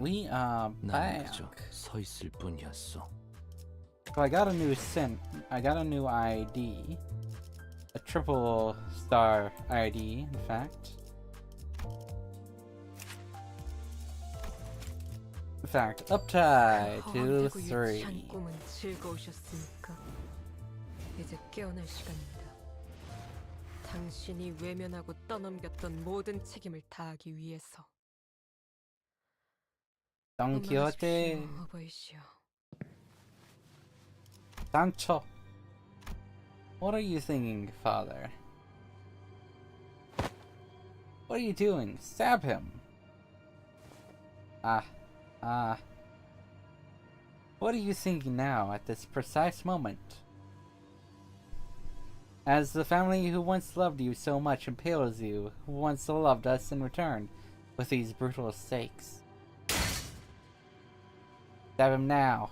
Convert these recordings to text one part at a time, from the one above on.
We are 나는 back. 그저 서 있을 뿐이었어. So I got a new I got a new ID. A triple star ID, in fact. In fact, uptie to 3. 꿈은 즐거우셨습니까? 이제 깨어날 시간입니다. 당신이 외면하고 떠넘겼던 모든 책임을 다하기 위해서. Don Quixote. 어버이시여. Sancho. What are you thinking, father? What are you doing? Stab him! What are you thinking now, at this precise moment? As the family who once loved you so much impales you, who once loved us in return, with these brutal stakes. Stab him now!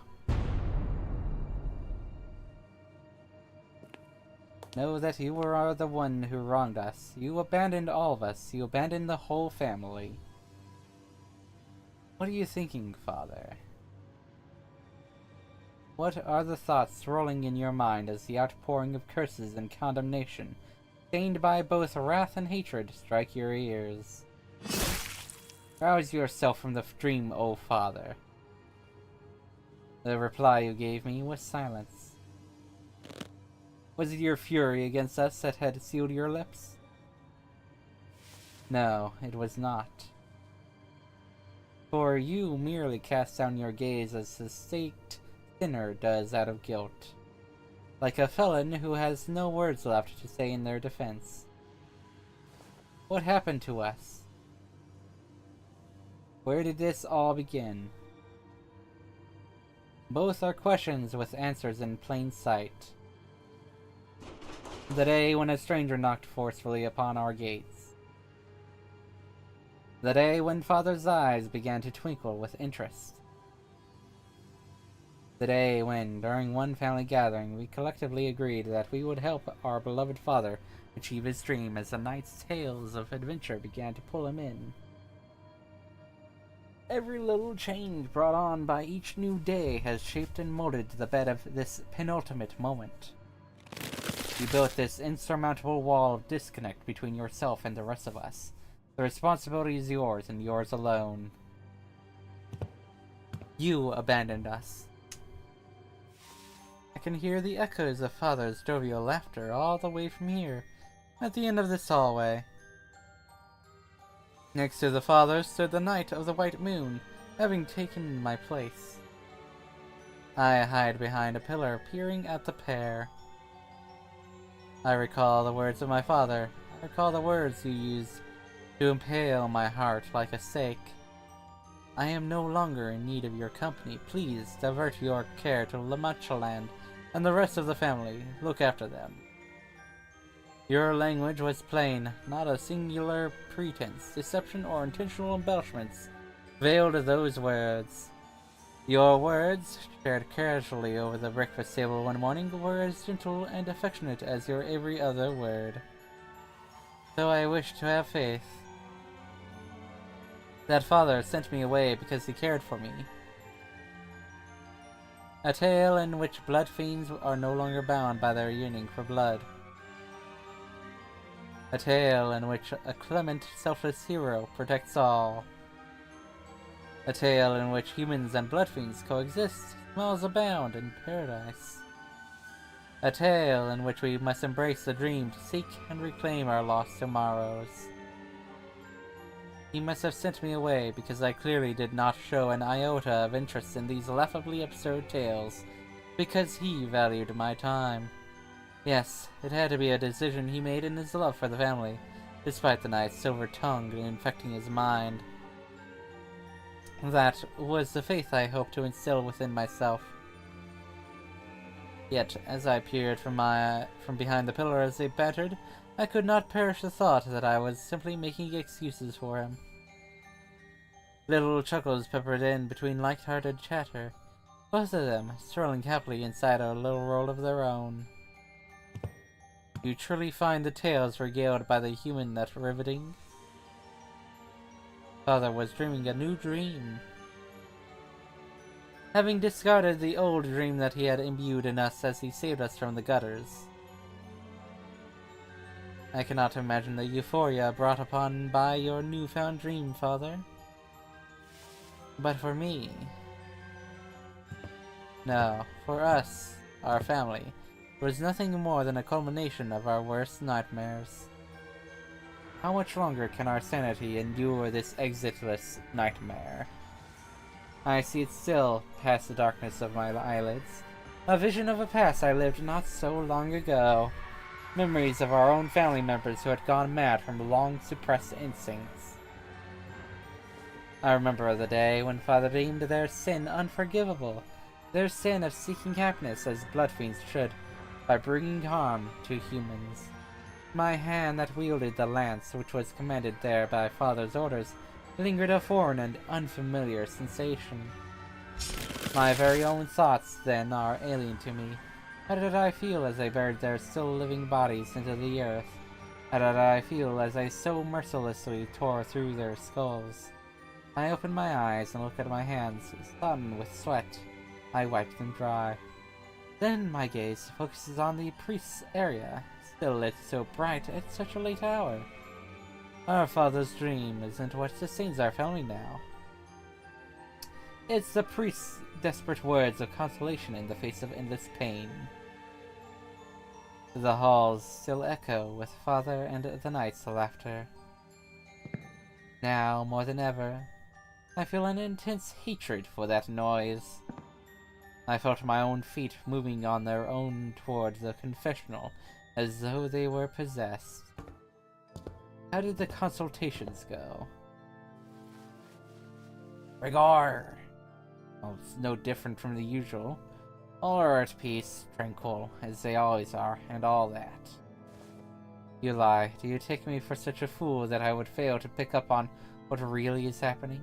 Know that you are the one who wronged us. You abandoned all of us. You abandoned the whole family. What are you thinking, father? What are the thoughts rolling in your mind as the outpouring of curses and condemnation, stained by both wrath and hatred, strike your ears? Rouse yourself from the dream, O father. The reply you gave me was silence. Was it your fury against us that had sealed your lips? No, it was not. For you merely cast down your gaze as the staked sinner does out of guilt, like a felon who has no words left to say in their defense. What happened to us? Where did this all begin? Both are questions with answers in plain sight. The day when a stranger knocked forcefully upon our gates. The day when father's eyes began to twinkle with interest. The day when, during one family gathering, we collectively agreed that we would help our beloved father achieve his dream as the night's tales of adventure began to pull him in. Every little change brought on by each new day has shaped and molded the bed of this penultimate moment. You built this insurmountable wall of disconnect between yourself and the rest of us. The responsibility is yours and yours alone. You abandoned us. I can hear the echoes of father's jovial laughter all the way from here, at the end of this hallway. Next to the father stood the Knight of the White Moon, having taken my place. I hide behind a pillar, peering at the pair. I recall the words of my father. I recall the words you used to impale my heart like a stake. I am no longer in need of your company. Please divert your care to Lamachaland and the rest of the family. Look after them. Your language was plain, not a singular pretense, deception, or intentional embellishments veiled those words. Your words, shared casually over the breakfast table one morning, were as gentle and affectionate as your every other word. So I wish to have faith that father sent me away because he cared for me. A tale in which blood fiends are no longer bound by their yearning for blood. A tale in which a clement, selfless hero protects all. A tale in which humans and blood fiends coexist, smiles abound in paradise. A tale in which we must embrace the dream to seek and reclaim our lost tomorrows. He must have sent me away because I clearly did not show an iota of interest in these laughably absurd tales, because he valued my time. Yes, it had to be a decision he made in his love for the family, despite the knight's silver tongue infecting his mind. That was the faith I hoped to instill within myself. Yet, as I peered from behind the pillar as they battered, I could not perish the thought that I was simply making excuses for him. Little chuckles peppered in between light-hearted chatter, both of them swirling happily inside a little world of their own. You truly find the tales regaled by the human that riveting? Father was dreaming a new dream, having discarded the old dream that he had imbued in us as he saved us from the gutters. I cannot imagine the euphoria brought upon by your newfound dream, Father. But for me... No, for us, our family, it was nothing more than a culmination of our worst nightmares. How much longer can our sanity endure this exitless nightmare? I see it still, past the darkness of my eyelids. A vision of a past I lived not so long ago. Memories of our own family members who had gone mad from long-suppressed instincts. I remember the day when Father deemed their sin unforgivable, their sin of seeking happiness as blood fiends should, by bringing harm to humans. My hand that wielded the lance which was commanded there by Father's orders lingered a foreign and unfamiliar sensation. My very own thoughts, then, are alien to me. How did I feel as I buried their still living bodies into the earth? How did I feel as I so mercilessly tore through their skulls? I opened my eyes and looked at my hands, sodden with sweat. I wiped them dry. Then my gaze focuses on the priest's area, still lit so bright at such a late hour. Our father's dream isn't what sustains our family now. It's the priest's desperate words of consolation in the face of endless pain. The halls still echo with Father and the Knight's laughter. Now, more than ever, I feel an intense hatred for that noise. I felt my own feet moving on their own toward the confessional, as though they were possessed. How did the consultations go? Rigor! Well, it's no different from the usual. All are at peace, tranquil, as they always are, and all that. You lie. Do you take me for such a fool that I would fail to pick up on what really is happening?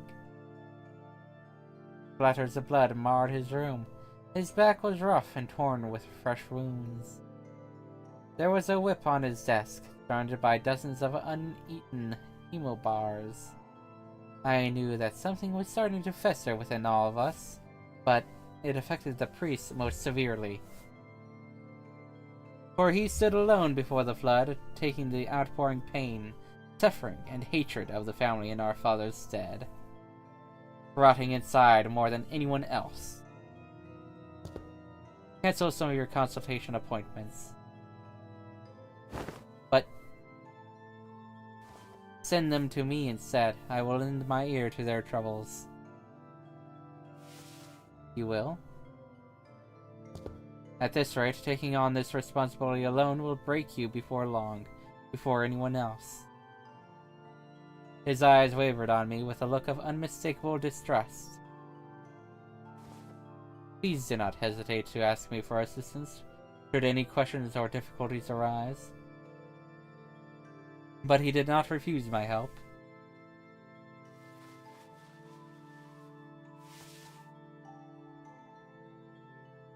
Splatters of blood marred his room. His back was rough and torn with fresh wounds. There was a whip on his desk, surrounded by dozens of uneaten hemobars. I knew that something was starting to fester within all of us, but it affected the priest most severely. For he stood alone before the flood, taking the outpouring pain, suffering, and hatred of the family in our father's stead, rotting inside more than anyone else. Cancel some of your consultation appointments. But send them to me instead. I will lend my ear to their troubles. You will? At this rate, taking on this responsibility alone will break you before long, before anyone else. His eyes wavered on me with a look of unmistakable distrust. Please do not hesitate to ask me for assistance, should any questions or difficulties arise. But he did not refuse my help.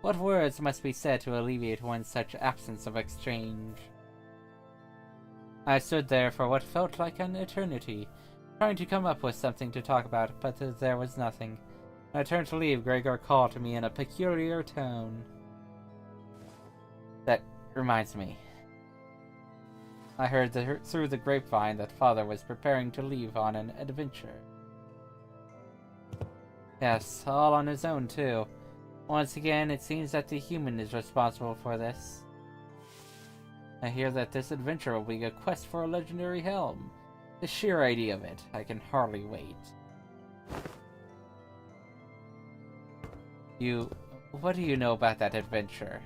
What words must be said to alleviate one's such absence of exchange? I stood there for what felt like an eternity, trying to come up with something to talk about, but there was nothing. When I turned to leave, Gregor called to me in a peculiar tone. That reminds me. I heard through the grapevine that Father was preparing to leave on an adventure. Yes, all on his own, too. Once again, it seems that the human is responsible for this. I hear that this adventure will be a quest for a legendary helm. The sheer idea of it, I can hardly wait. What do you know about that adventure?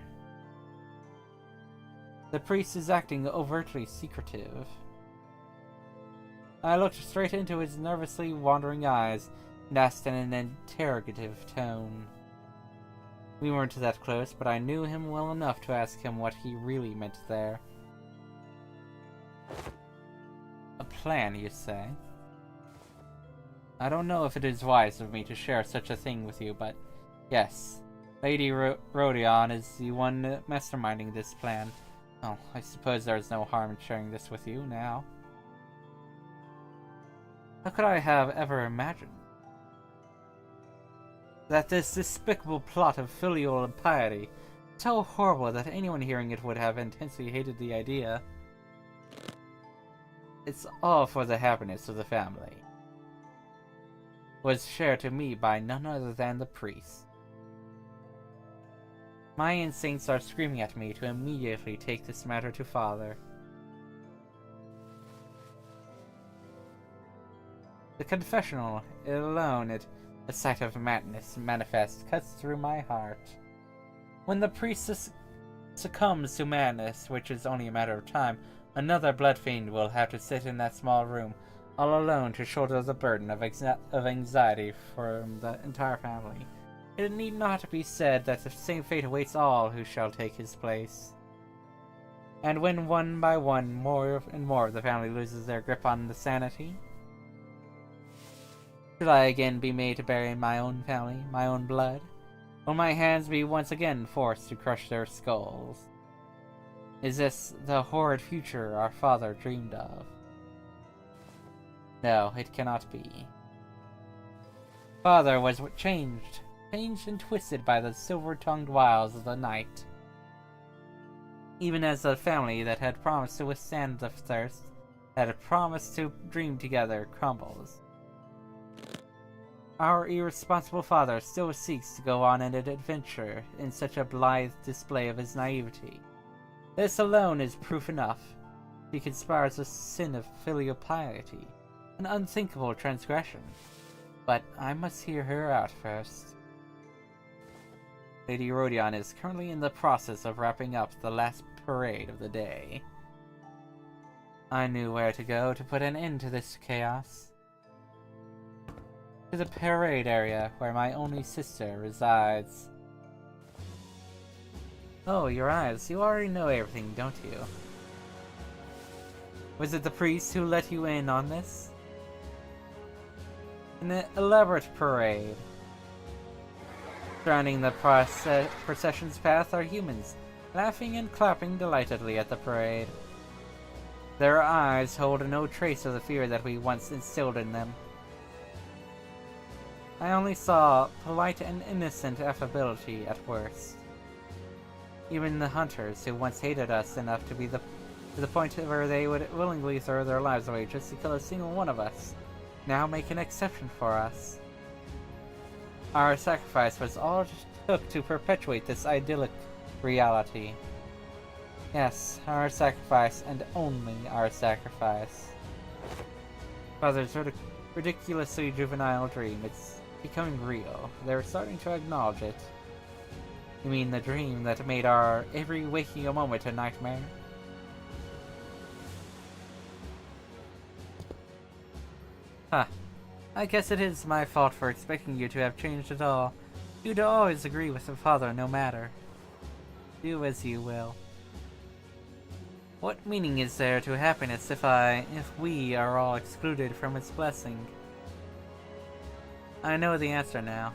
The priest is acting overtly secretive. I looked straight into his nervously wandering eyes and asked in an interrogative tone. We weren't that close, but I knew him well enough to ask him what he really meant there. A plan, you say? I don't know if it is wise of me to share such a thing with you, but yes, Lady Rodion is the one masterminding this plan. Oh, I suppose there is no harm in sharing this with you now. How could I have ever imagined? that this despicable plot of filial impiety is so horrible that anyone hearing it would have intensely hated the idea. It's all for the happiness of the family. Was shared to me by none other than the priest. My instincts are screaming at me to immediately take this matter to Father. The confessional alone, a sight of madness manifest, cuts through my heart. When the priest succumbs to madness, which is only a matter of time, another blood fiend will have to sit in that small room, all alone to shoulder the burden of anxiety for the entire family. It need not be said that the same fate awaits all who shall take his place. And when one by one more and more of the family loses their grip on the sanity, should I again be made to bury my own family, my own blood? Will my hands be once again forced to crush their skulls? Is this the horrid future our father dreamed of? No, it cannot be. Father was changed and twisted by the silver-tongued wiles of the night. Even as the family that had promised to withstand the thirst, had promised to dream together, crumbles. Our irresponsible father still seeks to go on an adventure in such a blithe display of his naivety. This alone is proof enough. He conspires a sin of filial piety, an unthinkable transgression. But I must hear her out first. Lady Rodion is currently in the process of wrapping up the last parade of the day. I knew where to go to put an end to this chaos. To the parade area where my only sister resides. Oh, your eyes. You already know everything, don't you? Was it the priest who let you in on this? An elaborate parade. Surrounding the procession's path are humans, laughing and clapping delightedly at the parade. Their eyes hold no trace of the fear that we once instilled in them. I only saw polite and innocent affability at worst. Even the hunters, who once hated us enough to the point where they would willingly throw their lives away just to kill a single one of us, now make an exception for us. Our sacrifice was all it took to perpetuate this idyllic reality. Yes, our sacrifice, and only our sacrifice. Father's ridiculously juvenile dream, it's becoming real. They're starting to acknowledge it. You mean the dream that made our every waking moment a nightmare? Huh. I guess it is my fault for expecting you to have changed at all. You'd always agree with the father no matter. Do as you will. What meaning is there to happiness if we are all excluded from its blessing? I know the answer now.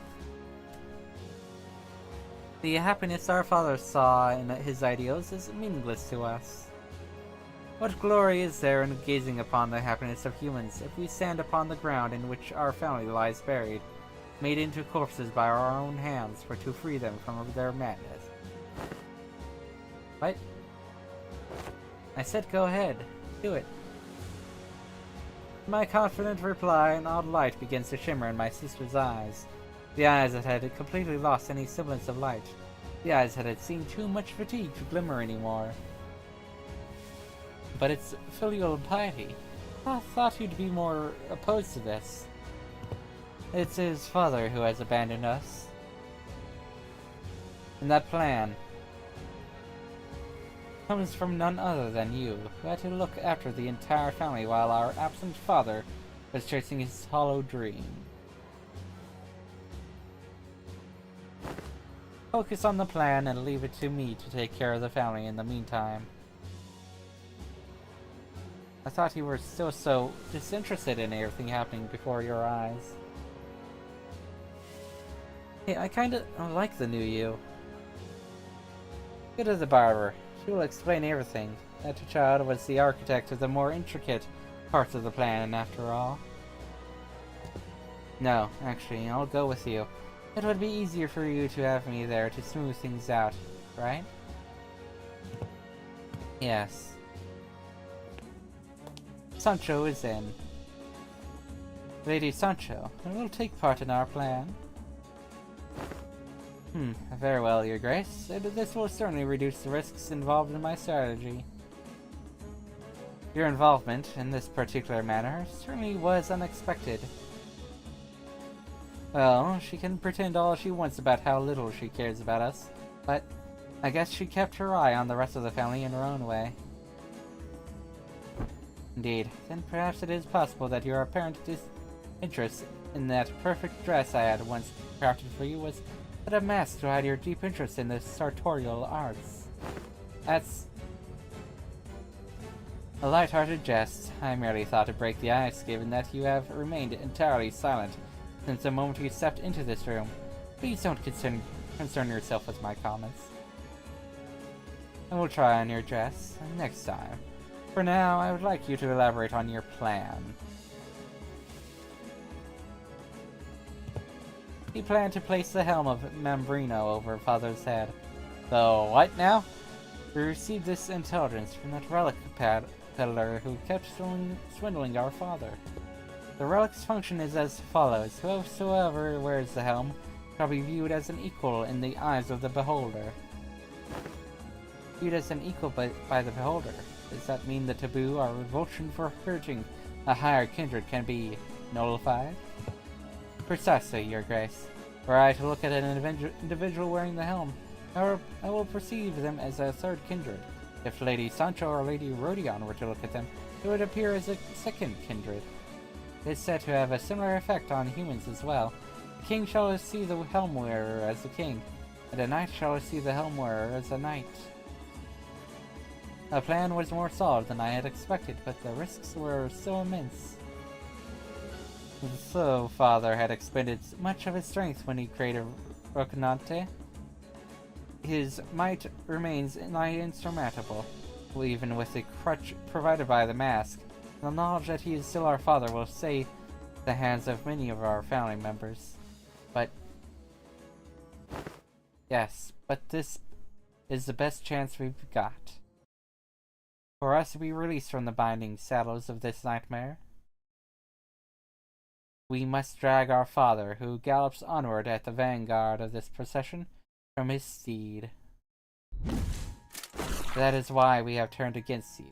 The happiness our father saw in his ideals is meaningless to us. What glory is there in gazing upon the happiness of humans if we stand upon the ground in which our family lies buried, made into corpses by our own hands to free them from their madness? What? I said go ahead. Do it. My confident reply, an odd light begins to shimmer in my sister's eyes. The eyes that had completely lost any semblance of light. The eyes that had seen too much fatigue to glimmer anymore. But it's filial piety. I thought you'd be more opposed to this. It's his father who has abandoned us. And that plan comes from none other than you, who had to look after the entire family while our absent father was chasing his hollow dream. Focus on the plan and leave it to me to take care of the family in the meantime. I thought you were still so disinterested in everything happening before your eyes. Hey, I kinda like the new you. Go to the barber. She will explain everything. That child was the architect of the more intricate parts of the plan, after all. No, actually, I'll go with you. It would be easier for you to have me there to smooth things out, right? Yes. Sancho is in. Lady Sancho will take part in our plan. Very well, Your Grace. This will certainly reduce the risks involved in my strategy. Your involvement in this particular matter certainly was unexpected. Well, she can pretend all she wants about how little she cares about us, but I guess she kept her eye on the rest of the family in her own way. Indeed. Then perhaps it is possible that your apparent interest in that perfect dress I had once crafted for you was but a mask to hide your deep interest in the sartorial arts. That's a light-hearted jest. I merely thought to break the ice, given that you have remained entirely silent since the moment you stepped into this room. Please don't concern yourself with my comments. I will try on your dress next time. For now, I would like you to elaborate on your plan. He planned to place the helm of Mambrino over Father's head. Though, what now? We received this intelligence from that relic peddler who kept swindling our father. The relic's function is as follows. Whosoever wears the helm shall be viewed as an equal in the eyes of the beholder. Viewed as an equal by the beholder. Does that mean the taboo or revulsion for hurting a higher kindred can be nullified? Precisely, Your Grace. Were I to look at an individual wearing the helm, I will perceive them as a third kindred. If Lady Sancho or Lady Rodion were to look at them, it would appear as a second kindred. It is said to have a similar effect on humans as well. The king shall see the helm wearer as a king, and a knight shall see the helm wearer as a knight. The plan was more solid than I had expected, but the risks were so immense. So, Father had expended much of his strength when he created Rocinante. His might remains nigh insurmountable, even with the crutch provided by the mask. The knowledge that he is still our father will save the hands of many of our family members. But yes, but this is the best chance we've got. For us to be released from the binding saddles of this nightmare, we must drag our father, who gallops onward at the vanguard of this procession, from his steed. That is why we have turned against you.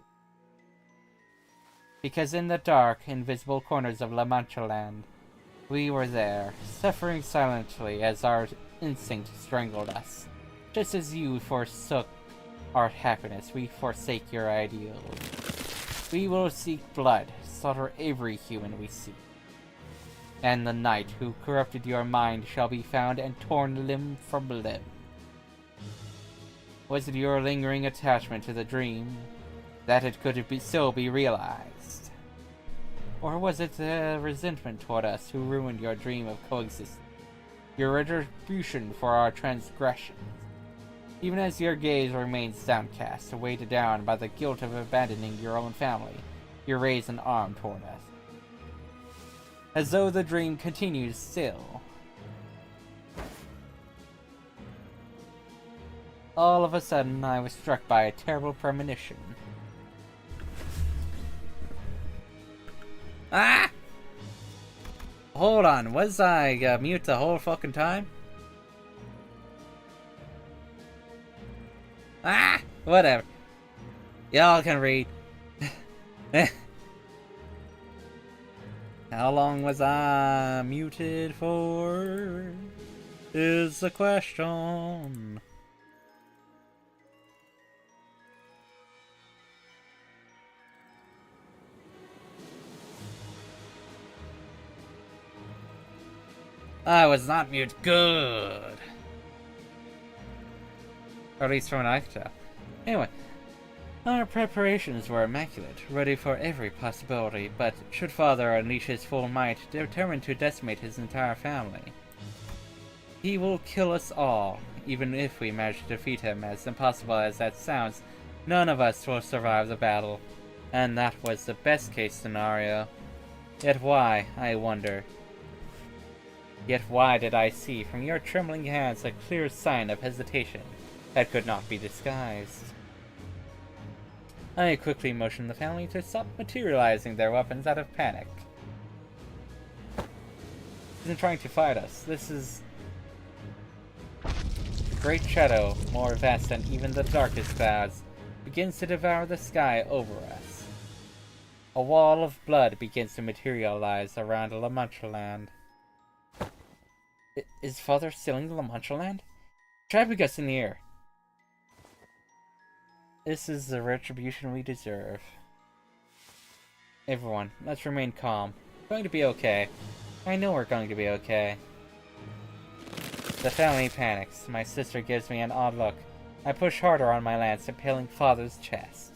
Because in the dark, invisible corners of La Mancha land, we were there, suffering silently as our instinct strangled us. Just as you forsook our happiness, we forsake your ideals. We will seek blood, slaughter every human we see. And the knight who corrupted your mind shall be found and torn limb from limb. Was it your lingering attachment to the dream that it could so be realized? Or was it the resentment toward us who ruined your dream of coexistence? Your retribution for our transgressions? Even as your gaze remains downcast, weighted down by the guilt of abandoning your own family, you raise an arm toward us. As though the dream continues still. All of a sudden, I was struck by a terrible premonition. Ah! Hold on, was I mute the whole fucking time? Ah! Whatever. Y'all can read. How long was I muted for? Is the question. I was not mute. Good. Or at least from what I could tell. Anyway. Our preparations were immaculate, ready for every possibility, but should Father unleash his full might, determined to decimate his entire family, he will kill us all. Even if we manage to defeat him, as impossible as that sounds, none of us will survive the battle. And that was the best case scenario. Yet why, I wonder? Yet why did I see from your trembling hands a clear sign of hesitation that could not be disguised? I quickly motioned the family to stop materializing their weapons out of panic. This isn't trying to fight us. This is the great shadow, more vast than even the darkest clouds, begins to devour the sky over us. A wall of blood begins to materialize around La Mancha Land. Is Father stealing La Mancha Land? Trapping us in the air. This is the retribution we deserve. Everyone, let's remain calm. We're going to be okay. I know we're going to be okay. The family panics. My sister gives me an odd look. I push harder on my lance, impaling Father's chest.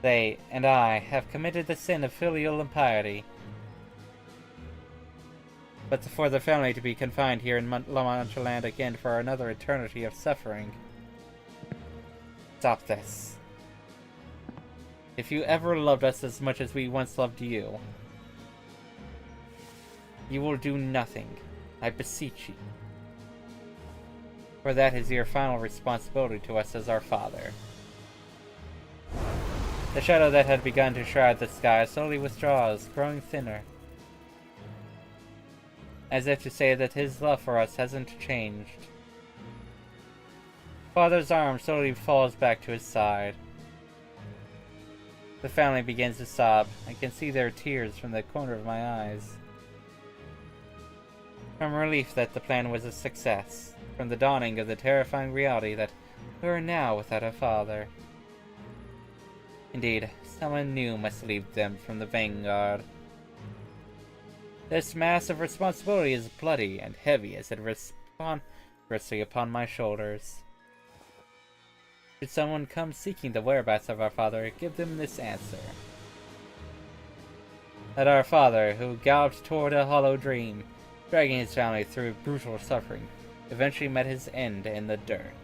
They and I have committed the sin of filial impiety. But for the family to be confined here in La Mancha Land again for another eternity of suffering. Stop this. If you ever loved us as much as we once loved you, you will do nothing, I beseech you. For that is your final responsibility to us as our father. The shadow that had begun to shroud the sky slowly withdraws, growing thinner. As if to say that his love for us hasn't changed. Father's arm slowly falls back to his side. The family begins to sob. I can see their tears from the corner of my eyes. From relief that the plan was a success. From the dawning of the terrifying reality that we are now without a father. Indeed, someone new must lead them from the vanguard. This massive responsibility is bloody and heavy as it rests upon my shoulders. Should someone come seeking the whereabouts of our father, give them this answer. That our father, who galloped toward a hollow dream, dragging his family through brutal suffering, eventually met his end in the dirt.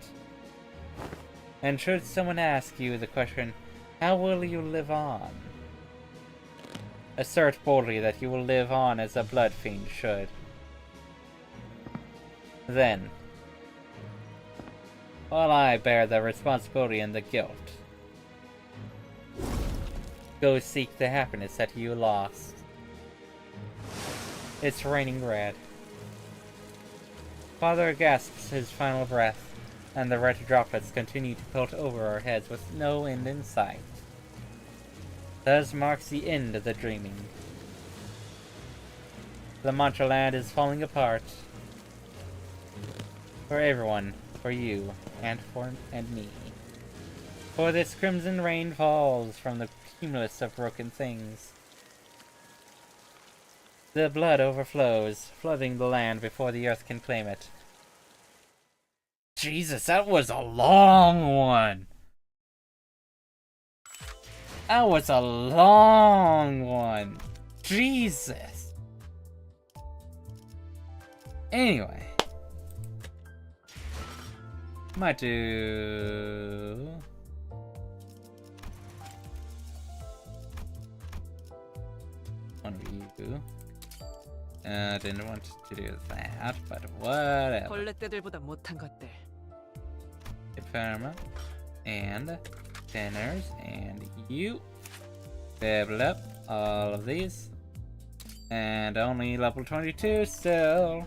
And should someone ask you the question, how will you live on? Assert boldly that you will live on as a blood fiend should. Then, while I bear the responsibility and the guilt, go seek the happiness that you lost. It's raining red. Father gasps his final breath, and the red droplets continue to pelt over our heads with no end in sight. Thus marks the end of the dreaming. La Mancha Land is falling apart. For everyone, for you, and me. For this crimson rain falls from the cumulus of broken things. The blood overflows, flooding the land before the earth can claim it. Jesus, that was a long one! That was a long one! Jesus! Anyway. Might do... one review. Didn't want to do that, but whatever. 벌레떼들보다 못한 것들. Pharma and thinners and you develop all of these and only level 22 still.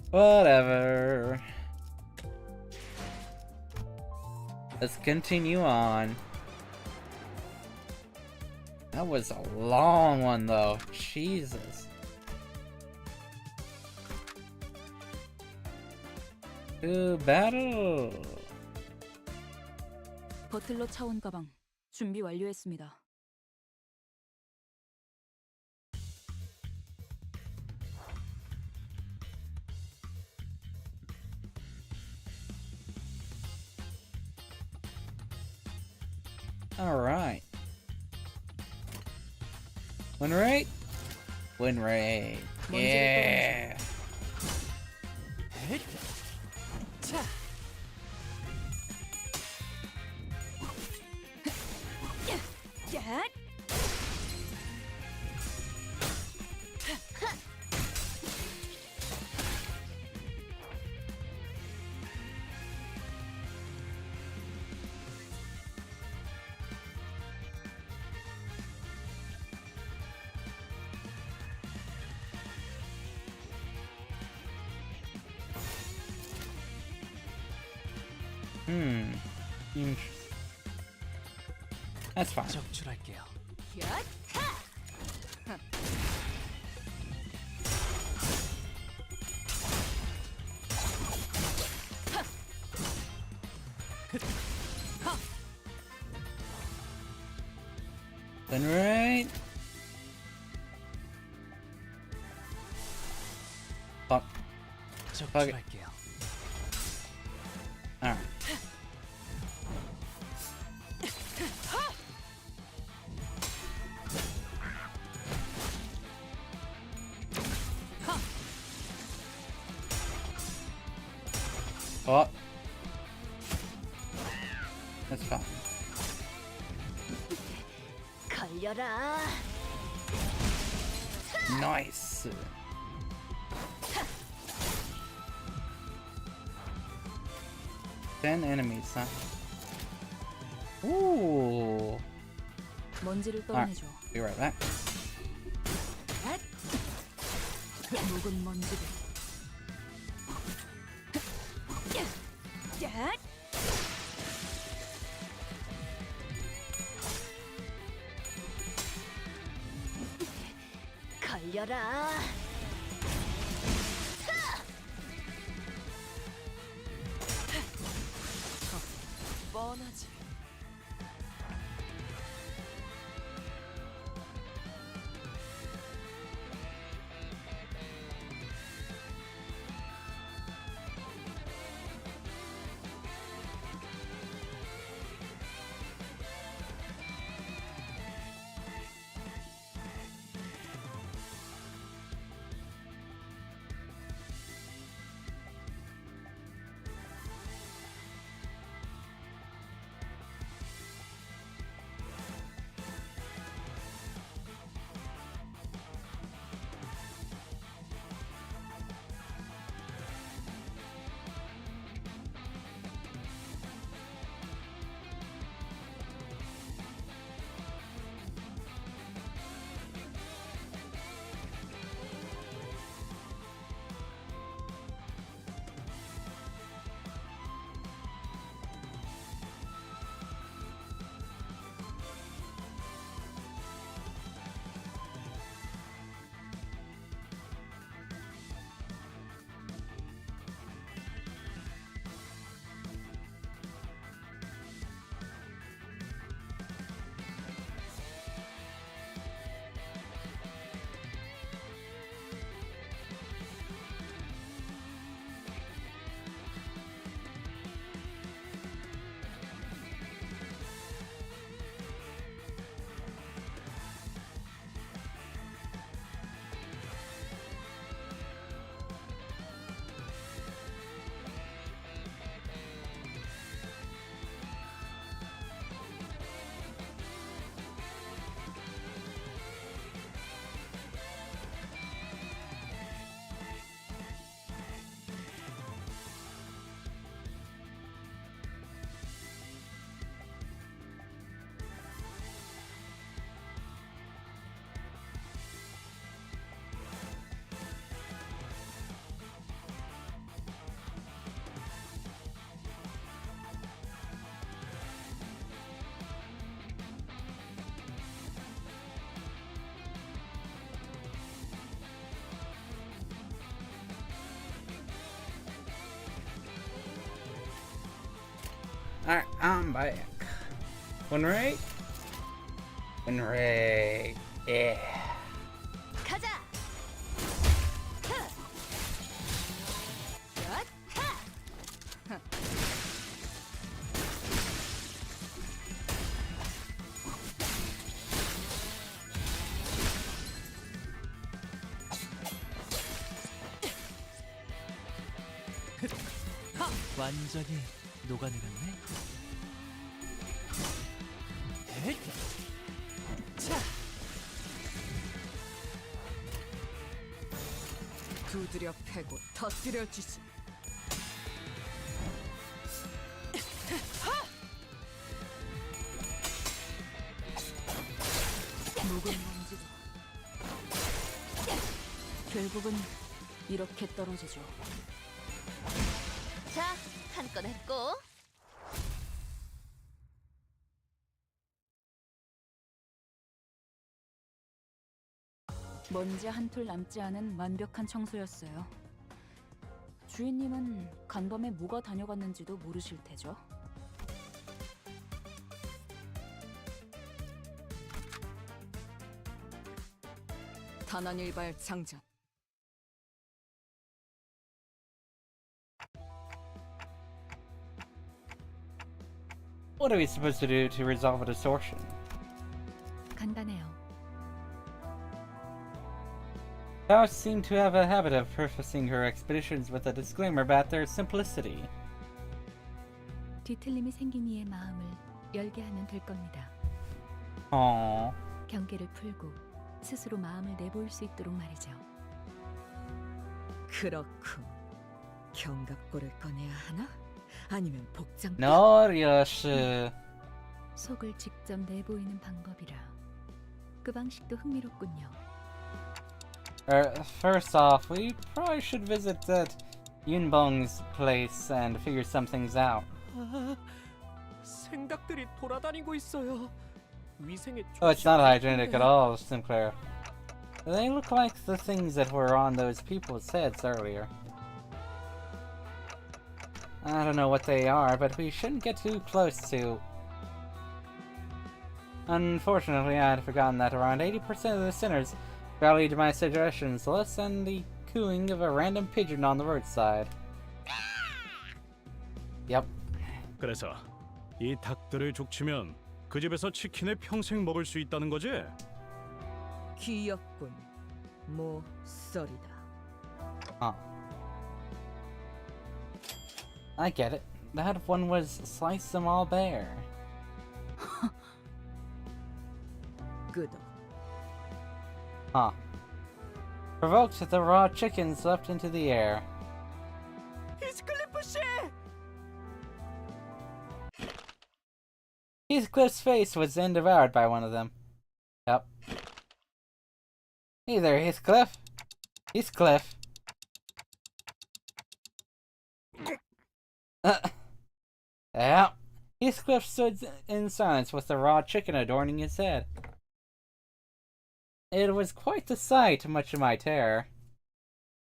Whatever. Let's continue on. That was a long one though. Jesus. To battle. 버틀러 차원 가방 준비 완료했습니다. All right. Win rate? Win rate. Yeah. 자, Interesting. That's fine. 적출할게요. Then right. Fuck. 적출할게요. Alright. Oh. That's fine. 걸려라. Nice. Ten enemies, huh? Ooh. 먼지를 떨어내줘. Be right back. 묵은 먼지를. 걸려라. 뻔하지. Alright, I'm back. One right. One right. Yeah. 가자. 완전히 녹아내렸네. 헷! 자, 두드려 패고 터뜨려 주지. 묵은 먼지도. 결국은 이렇게 떨어지죠. 자, 한 건 했고. 먼지 한 톨 남지 않은 완벽한 청소였어요. 주인님은 간밤에 뭐가 다녀갔는지도 모르실 테죠. 단한일발 장전. What are we supposed to do to resolve a distortion? 간단해요. Tao seemed to have a habit of prefacing her expeditions with a disclaimer about their simplicity. 뒤틀림이 생긴 이의 마음을 열게 하면 될 겁니다. Aww. 경계를 풀고 스스로 마음을 내보일 수 있도록 말이죠. 그렇군. 견갑골을 꺼내야 하나? 아니면 복장? Noryoshi. 속을 직접 내보이는 방법이라 그 방식도 흥미롭군요. First off, we probably should visit that Yunbong's place and figure some things out. 아, 생닭들이 돌아다니고 있어요. 위생에 Oh, it's not hygienic at all, Sinclair. They look like the things that were on those people's heads earlier. I don't know what they are, but we shouldn't get too close to... Unfortunately, I had forgotten that around 80% of the sinners valued my suggestions less than the cooing of a random pigeon on the roadside. Yep. 그래서 이 닭들을 족치면 그 집에서 치킨을 평생 먹을 수 있다는 거지? 귀엽군. 모쏠이다. Huh. I get it. That one was slice them all bare. 끄덕. Huh. Provoked, the raw chickens leapt into the air. 히스클리프 씨! Heathcliff's face was then devoured by one of them. Yep. Hey there, Heathcliff. Heathcliff. Yeah. Heathcliff stood in silence with the raw chicken adorning his head. It was quite the sight, much to my terror.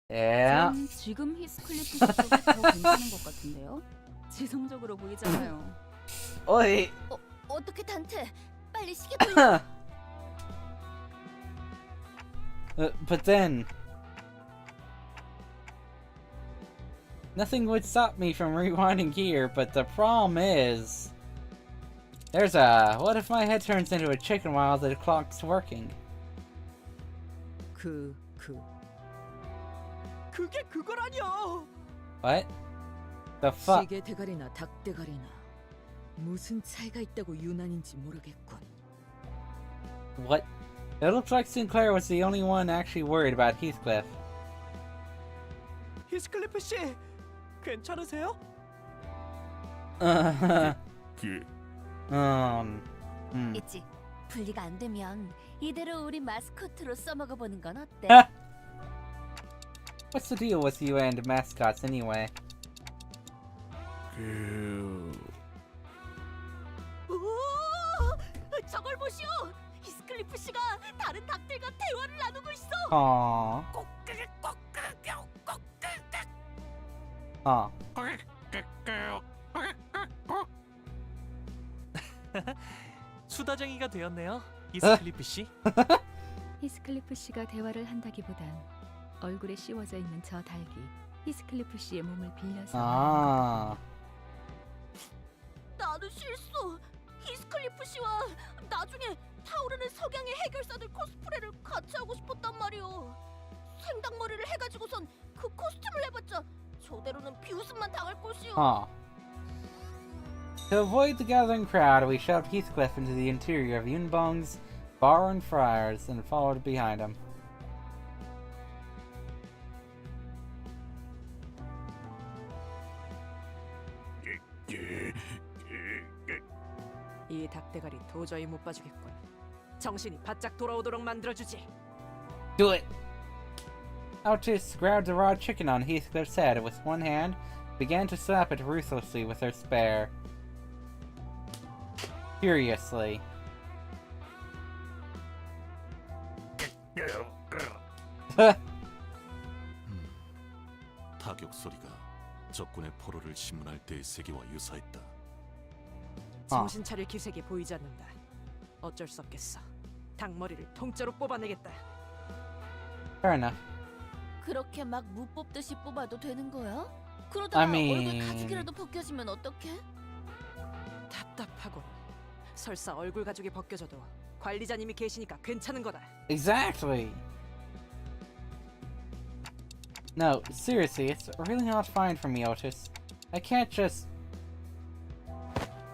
Yeah. 전 지금 히스클리프 씨 쪽이 더 괜찮은 것 같은데요? 지성적으로 보이잖아요. Oi. 어떻게 단테? 빨리 시계 돌려. But then... Nothing would stop me from rewinding here, but the problem is... There's a... What if my head turns into a chicken while the clock's working? 그게 그거라뇨! What? The fuck? 시계 대가리나 닭 대가리나 무슨 차이가 있다고 유난인지 모르겠군. What? It looked like Sinclair was the only one actually worried about Heathcliff. 히스클리프 씨, 괜찮으세요? 있지. 분리가 안 되면 이대로 우리 마스코트로 써먹어 보는 건 어때? What's the deal with you and mascots anyway? 오! 저걸 보시오. 히스클리프 씨가 다른 닭들과 대화를 나누고 있어. Aww. Huh. 수다쟁이가 되었네요, 히스클리프 씨. 히스클리프 씨가 대화를 한다기보단 얼굴에 씌워져 있는 저 닭이 히스클리프 씨의 몸을 빌려서 Ah. 나는 실수. 히스클리프 씨와 나중에 타오르는 석양의 해결사들 코스프레를 같이 하고 싶었단 말이오. 생닭머리를 해가지고선 그 코스튬을 해봤자 저대로는 비웃음만 당할 것이오. Huh. To avoid the gathering crowd, we shoved Heathcliff into the interior of Yunbong's bar and friars and followed behind him. 이 닭대가리 도저히 못 봐주겠군. 정신이 바짝 돌아오도록 만들어주지. Do it! Altus grabbed the raw chicken on Heathcliff's head with one hand, began to slap it ruthlessly with her spare. Furiously. 타격 소리가 적군의 포로를 심문할 때의 세계와 유사했다. 정신 차릴 기색이 보이지 않는다. 어쩔 수 없겠어. 닭머리를 통째로 뽑아내겠다. Fair enough. 그렇게 막 무 뽑듯이 뽑아도 되는 거야? 그러다가 I mean- 얼굴 가죽이라도 벗겨지면 어떡해? 답답하군. 설사 얼굴 가죽이 벗겨져도 관리자님이 계시니까 괜찮은 거다. Exactly. No, seriously, it's really not fine for me, Otis. I can't just...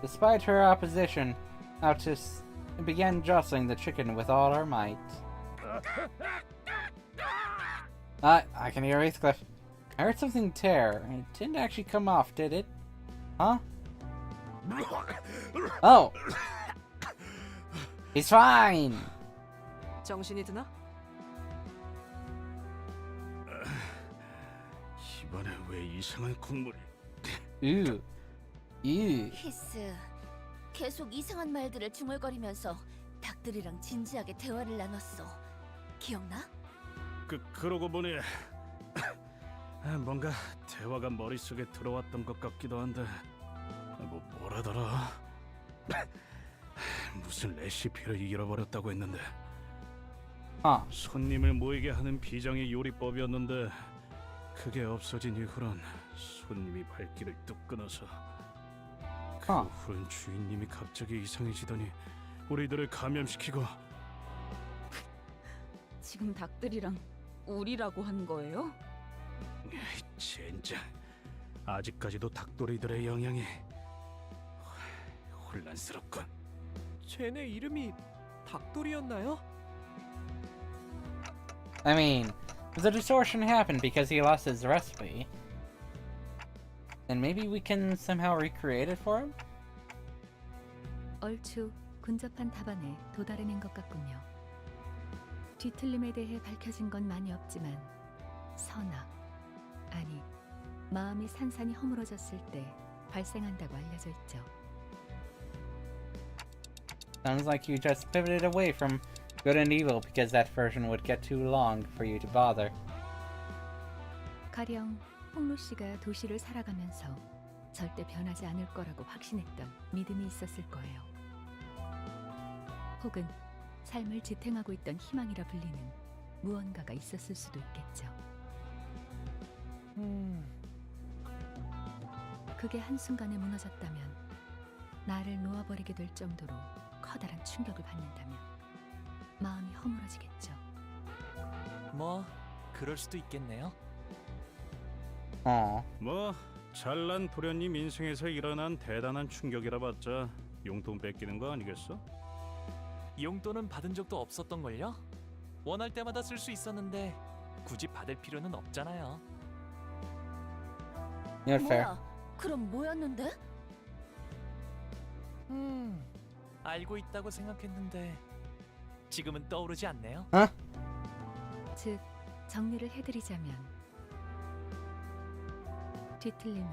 Despite her opposition, Otis began jostling the chicken with all her might. I can hear Heathcliff. I heard something tear. It didn't actually come off, did it? Huh? Oh! He's fine! 정신이 드나? 이번에 왜 이상한 국물이? Ooh. Ew. 히스, 계속 이상한 말들을 중얼거리면서 닭들이랑 진지하게 대화를 나눴어. 기억나? 그러고 보니 뭔가 대화가 머릿속에 들어왔던 것 같기도 한데 뭐라더라? 무슨 레시피를 잃어버렸다고 했는데 Huh. 손님을 모이게 하는 비장의 요리법이었는데 그게 없어진 이후론 손님이 발길을 뚝 끊어서 그 Huh. 후론 주인님이 갑자기 이상해지더니 우리들을 감염시키고 지금 닭들이랑 우리라고 한 거예요? 젠장 아직까지도 닭도리들의 영향이 혼란스럽군. 쟤네 이름이 닭돌이었나요? I mean, the distortion happened because he lost his recipe. And maybe we can somehow recreate it for him? 얼추 근접한 답안에 도달해낸 것 같군요. 뒤틀림에 대해 밝혀진 건 많이 없지만 선악, 아니 마음이 산산이 허물어졌을 때 발생한다고 알려져 있죠. Sounds like you just pivoted away from good and evil because that version would get too long for you to bother. 가령 홍루 씨가 도시를 살아가면서 절대 변하지 않을 거라고 확신했던 믿음이 있었을 거예요. 혹은 삶을 지탱하고 있던 희망이라 불리는 무언가가 있었을 수도 있겠죠. 그게 한순간에 무너졌다면, 나를 놓아버리게 될 정도로 커다란 충격을 받는다면 마음이 허물어지겠죠. 뭐 그럴 수도 있겠네요. Aw. 뭐 잘난 도련님 인생에서 일어난 대단한 충격이라 봤자 용돈 뺏기는 거 아니겠어? 용돈은 받은 적도 없었던걸요? 원할 때마다 쓸 수 있었는데 굳이 받을 필요는 없잖아요. You're fair. 뭐야? 그럼 뭐였는데? 알고 있다고 생각했는데 지금은 떠오르지 않네요. 즉, 정리를 해드리자면 뒤틀림은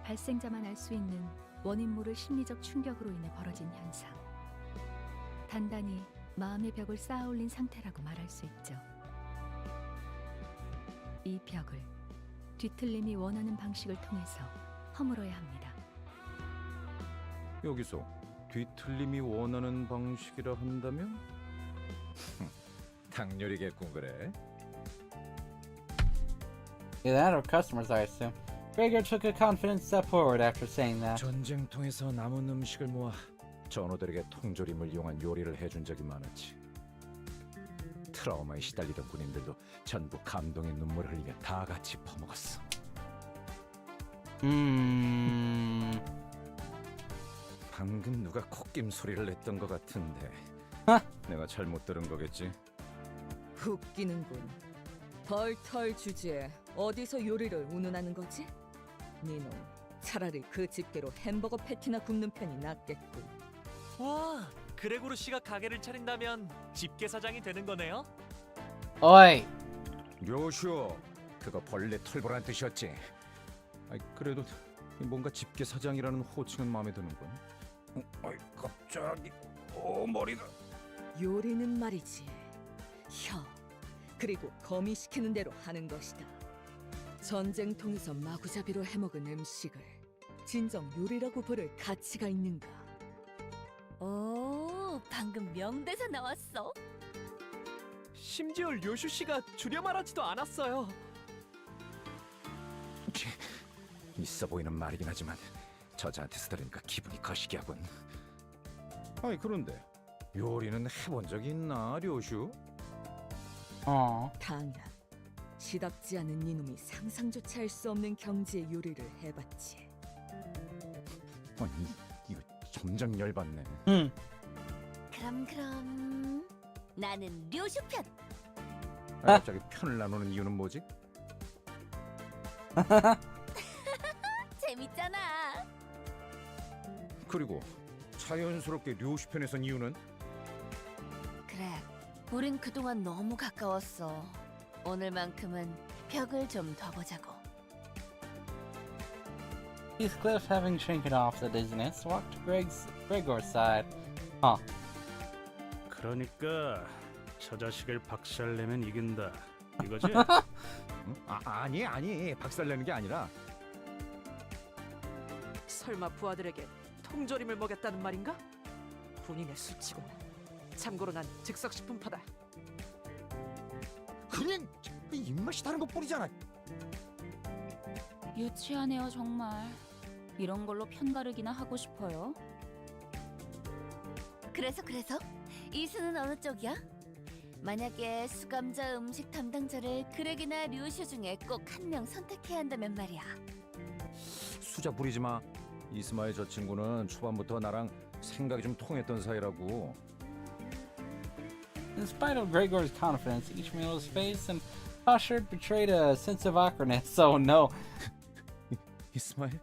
발생자만 알 수 있는 원인 모를 심리적 충격으로 인해 벌어진 현상, 단단히 마음의 벽을 쌓아올린 상태라고 말할 수 있죠. 이 벽을 뒤틀림이 원하는 방식을 통해서 허물어야 합니다. 여기서 뒤틀림이 원하는 방식이라 한다면? 닭요리겠군 그래. Either that or customers, I assume. Gregor took a confident step forward after saying that. 전쟁통에서 남은 음식을 모아 전우들에게 통조림을 이용한 요리를 해준 적이 많았지. 트라우마에 시달리던 군인들도 전부 감동의 눈물을 흘리며 다 같이 퍼먹었어. 방금 누가 콧김 소리를 냈던 것 같은데 내가 잘못 들은 거겠지? 웃기는군. 벌털 주제에 어디서 요리를 운운하는 거지? 니놈, 차라리 그 집게로 햄버거 패티나 굽는 편이 낫겠군. 와, 그레고르 씨가 가게를 차린다면 집게 사장이 되는 거네요? Oi! 요슈, 그거 벌레 털보란 뜻이었지. 아이, 그래도 뭔가 집게 사장이라는 호칭은 마음에 드는군. 아이, 갑자기 머리가. 요리는 말이지. 혀, 그리고 거미시키는 대로 하는 것이다. 전쟁통에서 마구잡이로 해먹은 음식을 진정 요리라고 부를 가치가 있는가? 오, 방금 명대사 나왔어. 심지어 료슈 씨가 줄여 말하지도 않았어요. 있어 보이는 말이긴 하지만 저자한테서 들으니까 기분이 거시기하군. 아니 그런데 요리는 해본 적이 있나, 료슈? 당연. 시답지 않은 이놈이 상상조차 할 수 없는 경지의 요리를 해봤지. 아니 이거 점점 열받네. 그럼 나는 료슈 편. 갑자기 편을 나누는 이유는 뭐지? 재밌잖아. 그리고 자연스럽게 료슈 편에 선 이유는? 그래, 우린 그동안 너무 가까웠어. 오늘만큼은 벽을 좀 더 보자고. Heathcliff, having shaken off the dizziness, walked to Gregor's side. 그러니까 저 자식을 박살내면 이긴다. 이거지? 아니 박살내는 게 아니라 설마 부하들에게 통조림을 먹였다는 말인가? 군인의 수치구나. 참고로 난 즉석식품파다. 그냥 입맛이 다른 것뿐이잖아. 유치하네요 정말. 이런 걸로 편가르기나 하고 싶어요? 그래서 이수는 어느 쪽이야? 만약에 수감자 음식 담당자를 그렉이나 류슈 중에 꼭 한 명 선택해야 한다면 말이야. 수자 부리지 마. 이스마의 저 친구는 초반부터 나랑 생각이 좀 통했던 사이라고. In spite of Gregor's confidence, each meal's face and posture betrayed a sense of awkwardness. Oh no. 이스마엘?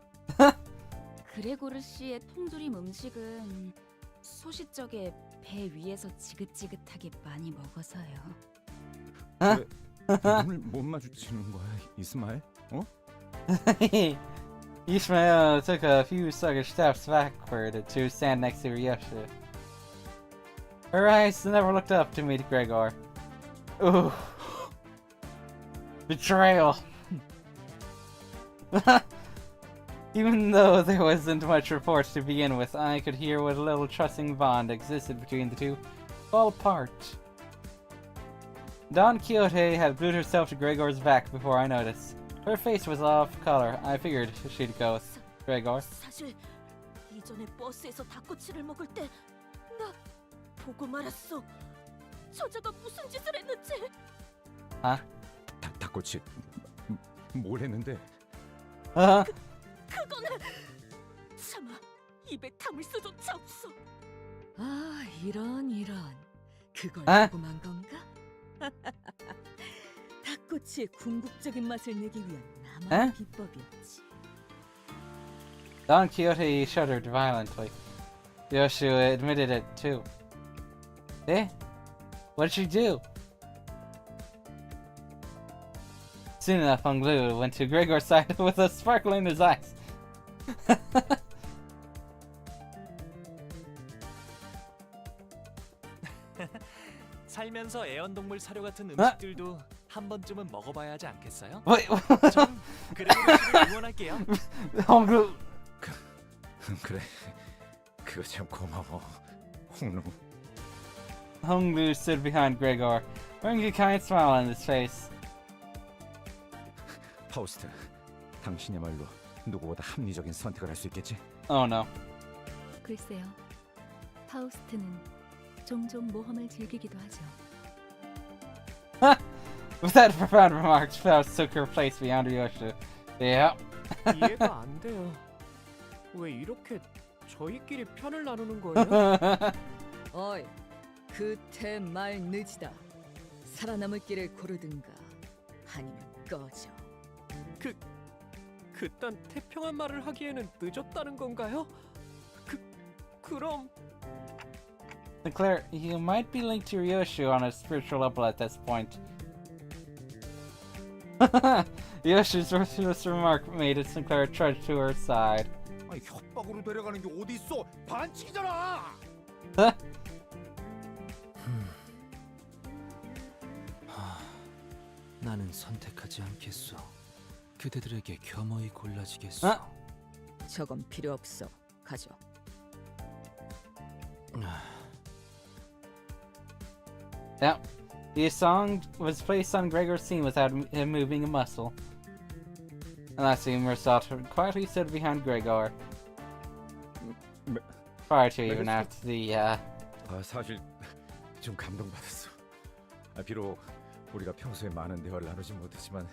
그레고르 씨의 통조림 음식은 소시적에 배 위에서 지긋지긋하게 많이 먹어서요. 눈을 못 마주치는 거야, 이스마엘? 어? Ishmael took a few sluggish steps backward to stand next to Ryosha. Her eyes never looked up to meet Gregor. Ooh. Betrayal. Even though there wasn't much report to begin with, I could hear what little trusting bond existed between the two fall apart. Don Quixote had glued herself to Gregor's back before I noticed. Her face was off color. I figured she'd go with Gregor. 사실 이전에 버스에서 닭꼬치를 먹을 때 나 보고 말았어. 저자가 무슨 짓을 했는지. 닭꼬치 뭘 했는데? 그거는 차마 입에 담을 수조차 없어. 아, 이런 그걸 궁금한 건가? 닭꼬치의 궁극적인 맛을 내기 위한 나만의 비법이었지. Don Quixote shuddered violently. Yoshua admitted it too. Eh? What did she do? Soon enough, Unglu went to Gregor's side with a sparkle in his eyes. 살면서 애완동물 사료 같은 음식들도 한 번쯤은 먹어봐야 하지 않겠어요? Wait, 전 그레고르 씨를 응원할게요. Unglu. 그래, 그거 참 고마워, 홍루. Unglu stood behind Gregor, wearing a kind smile on his face. 파우스트, 당신이야말로 누구보다 합리적인 선택을 할 수 있겠지? Oh no. 글쎄요. 파우스트는 종종 모험을 즐기기도 하죠. With that profound remark, Faust took her place behind Ryosha. Yeah. 이해가 안 돼요. 왜 이렇게 저희끼리 편을 나누는 거예요? 어이, 그태 말 늦이다. 살아남을 길을 고르든가 아니면 꺼져. 그딴 태평한 말을 하기에는 늦었다는 건가요? 그럼 Sinclair, you might be linked to Ryoshu on a spiritual level at this point. Ryoshu's ruthless remark made Sinclair trudge to her side. 아니 협박으로 데려가는 게 어디 있어? 반칙이잖아. 나는 선택하지 않겠소. 그대들에게 겸허히 골라지겠소. 저건 필요 없어. 가져. Yep. The song was placed on Gregor's scene without him moving a muscle. And that scene, Mersault quietly stood behind Gregor. Prior to even after the, 사실 좀 감동받았어. 비록 우리가 평소에 많은 대화를 나누지 못했지만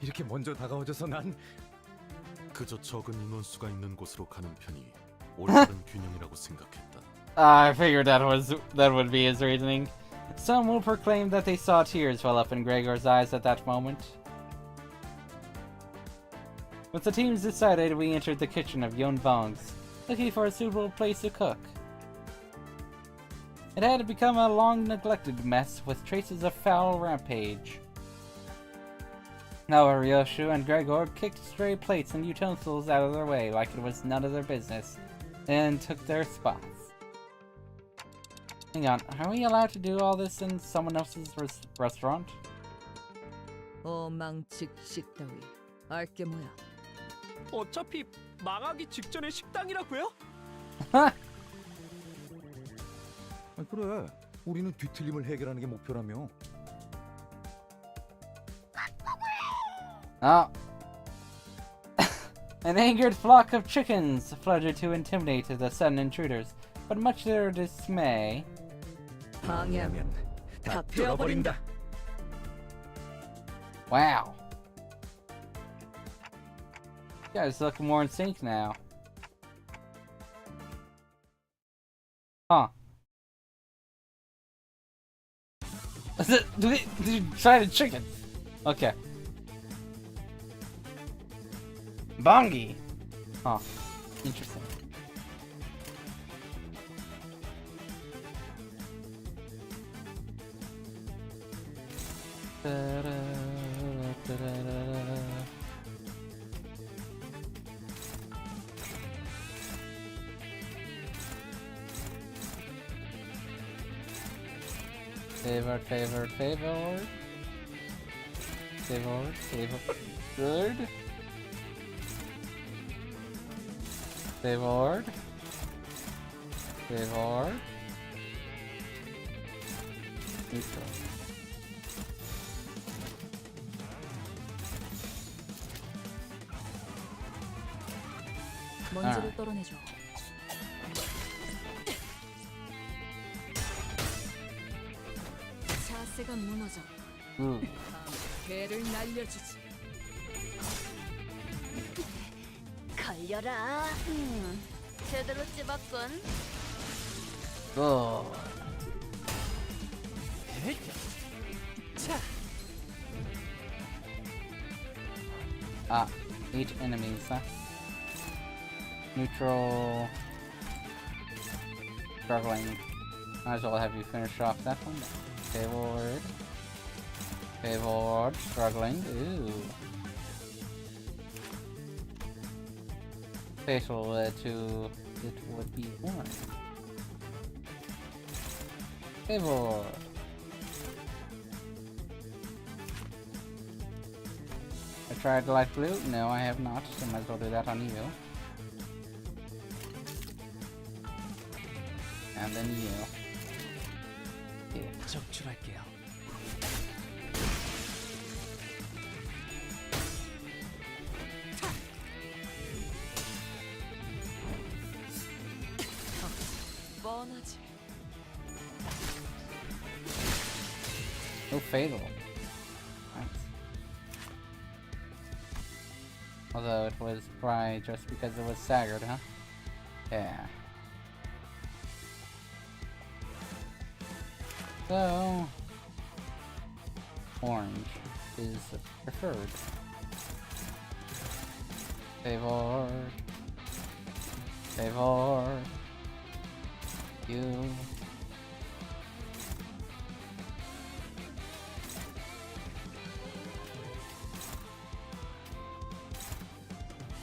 이렇게 먼저 다가와줘서 난 그저 적은 인원수가 있는 곳으로 가는 편이 올바른 균형이라고 생각했다. I figured that would be his reasoning. Some will proclaim that they saw tears well up in Gregor's eyes at that moment. With the teams decided, we entered the kitchen of Yonbong's, looking for a suitable place to cook. It had become a long-neglected mess with traces of foul rampage. Now Ryoshu and Gregor kicked stray plates and utensils out of their way like it was none of their business, and took their spots. Hang on, are we allowed to do all this in someone else's restaurant? 어망직식 따위. 알게 뭐야. 어차피 망하기 직전의 식당이라고요? 그래. 우리는 뒤틀림을 해결하는 게 목표라며. Oh. An angered flock of chickens fluttered to intimidate the sudden intruders, but much to their dismay... 방해하면 다 베어버린다. Wow. You guys look more in sync now. Huh. Did you try the chicken? Okay. Bongi. Huh. Interesting. Favor. Good. Favored. Neutral. 먼지를 떨어내줘. 자세가 무너져. 배를 날려주지. 걸려라. 제대로 찝었군. Oh. 자, 8 enemies, huh? Neutral. Struggling. Might as well have you finish off that one. Favored. Struggling. Ooh. Facial to it would be orange. Favored. I tried light blue? No, I have not, so might as well do that on you. And then you. Yeah. 적출할게요. 뻔하지. No fatal. Nice. Although it was probably just because it was staggered, huh? Yeah. So, orange is preferred. Favored. You.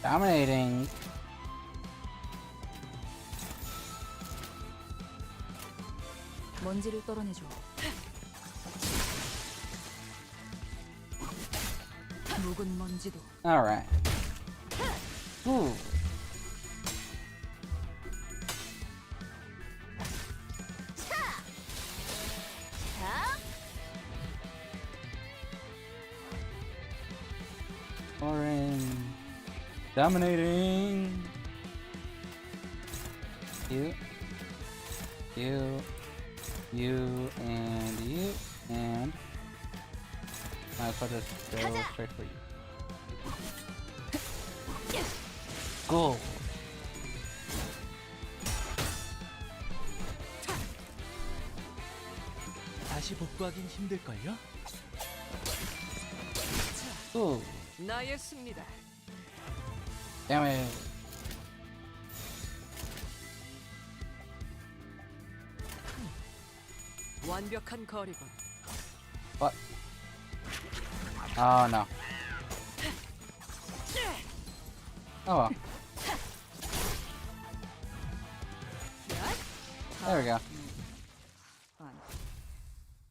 Dominating. 먼지를 떨어내줘. 묵은 먼지도 Alright. Ooh. Orange. Dominating. You, and you, and I'll put it straight for you. Go. 다시 복구하긴 힘들걸요? Ooh. 나의 승리다. Damn it. 완벽한 거리군. What? Oh no. Oh well. There we go.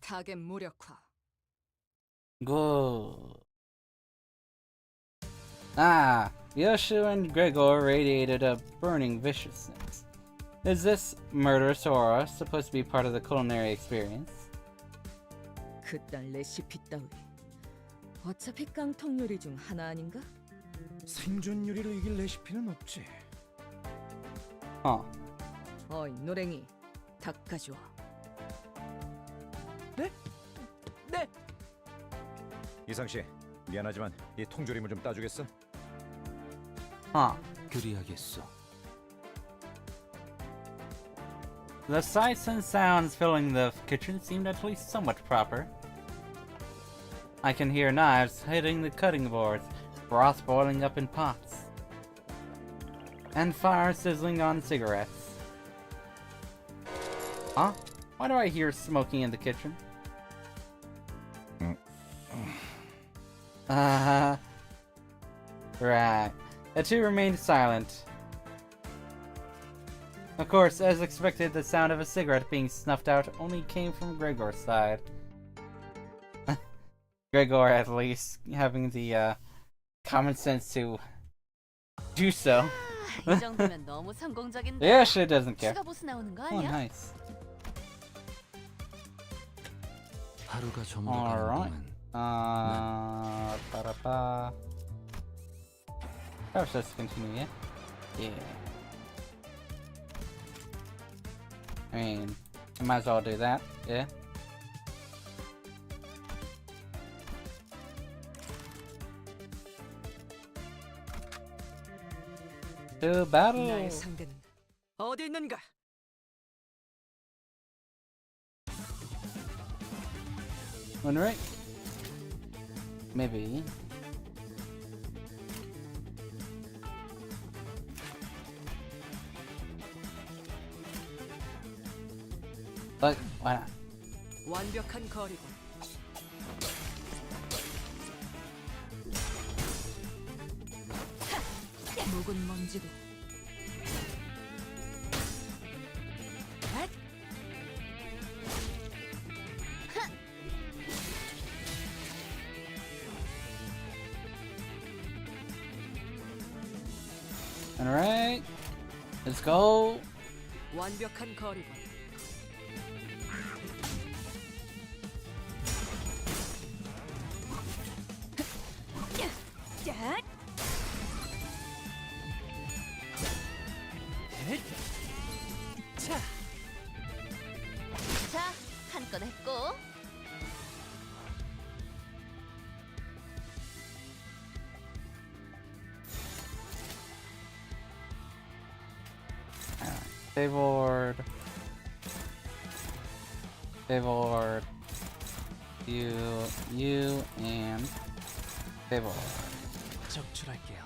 타겟 무력화. Good. Ah, Yoshu and Gregor radiated a burning viciousness. Is this murderous aura supposed to be part of the culinary experience? 그딴 레시피 따위. 어차피 깡통 요리 중 하나 아닌가? 생존 요리로 이길 레시피는 없지. Huh. 어이 노랭이, 닭 가져와. 네? 이상 씨, 미안하지만 이 통조림을 좀 따주겠어? Huh. 그리하겠소. The sights and sounds filling the kitchen seemed at least somewhat proper. I can hear knives hitting the cutting boards, broth boiling up in pots, and fire sizzling on cigarettes. Huh? Why do I hear smoking in the kitchen? Right. The two remained silent. Of course, as expected, the sound of a cigarette being snuffed out only came from Gregor's side. Gregor, at least, having the common sense to do so. 이 정도면 너무 성공적인데. Yeah, she doesn't care. 추가 보스 나오는 거 Oh, 아니야? nice. 하루가 저물어가는 Alright. 동안 Ba-da-ba. Perhaps let's continue, yeah? Yeah. I mean, I might as well do that, yeah? To battle! 나의 상대는 어디 있는가? One right? Maybe. But why not? 완벽한 거리군. 묵은 먼지도. Alright. Let's go. 완벽한 거리군. 자, 한 건 했고. Favored. Favored. You, and favored. 적출할게요.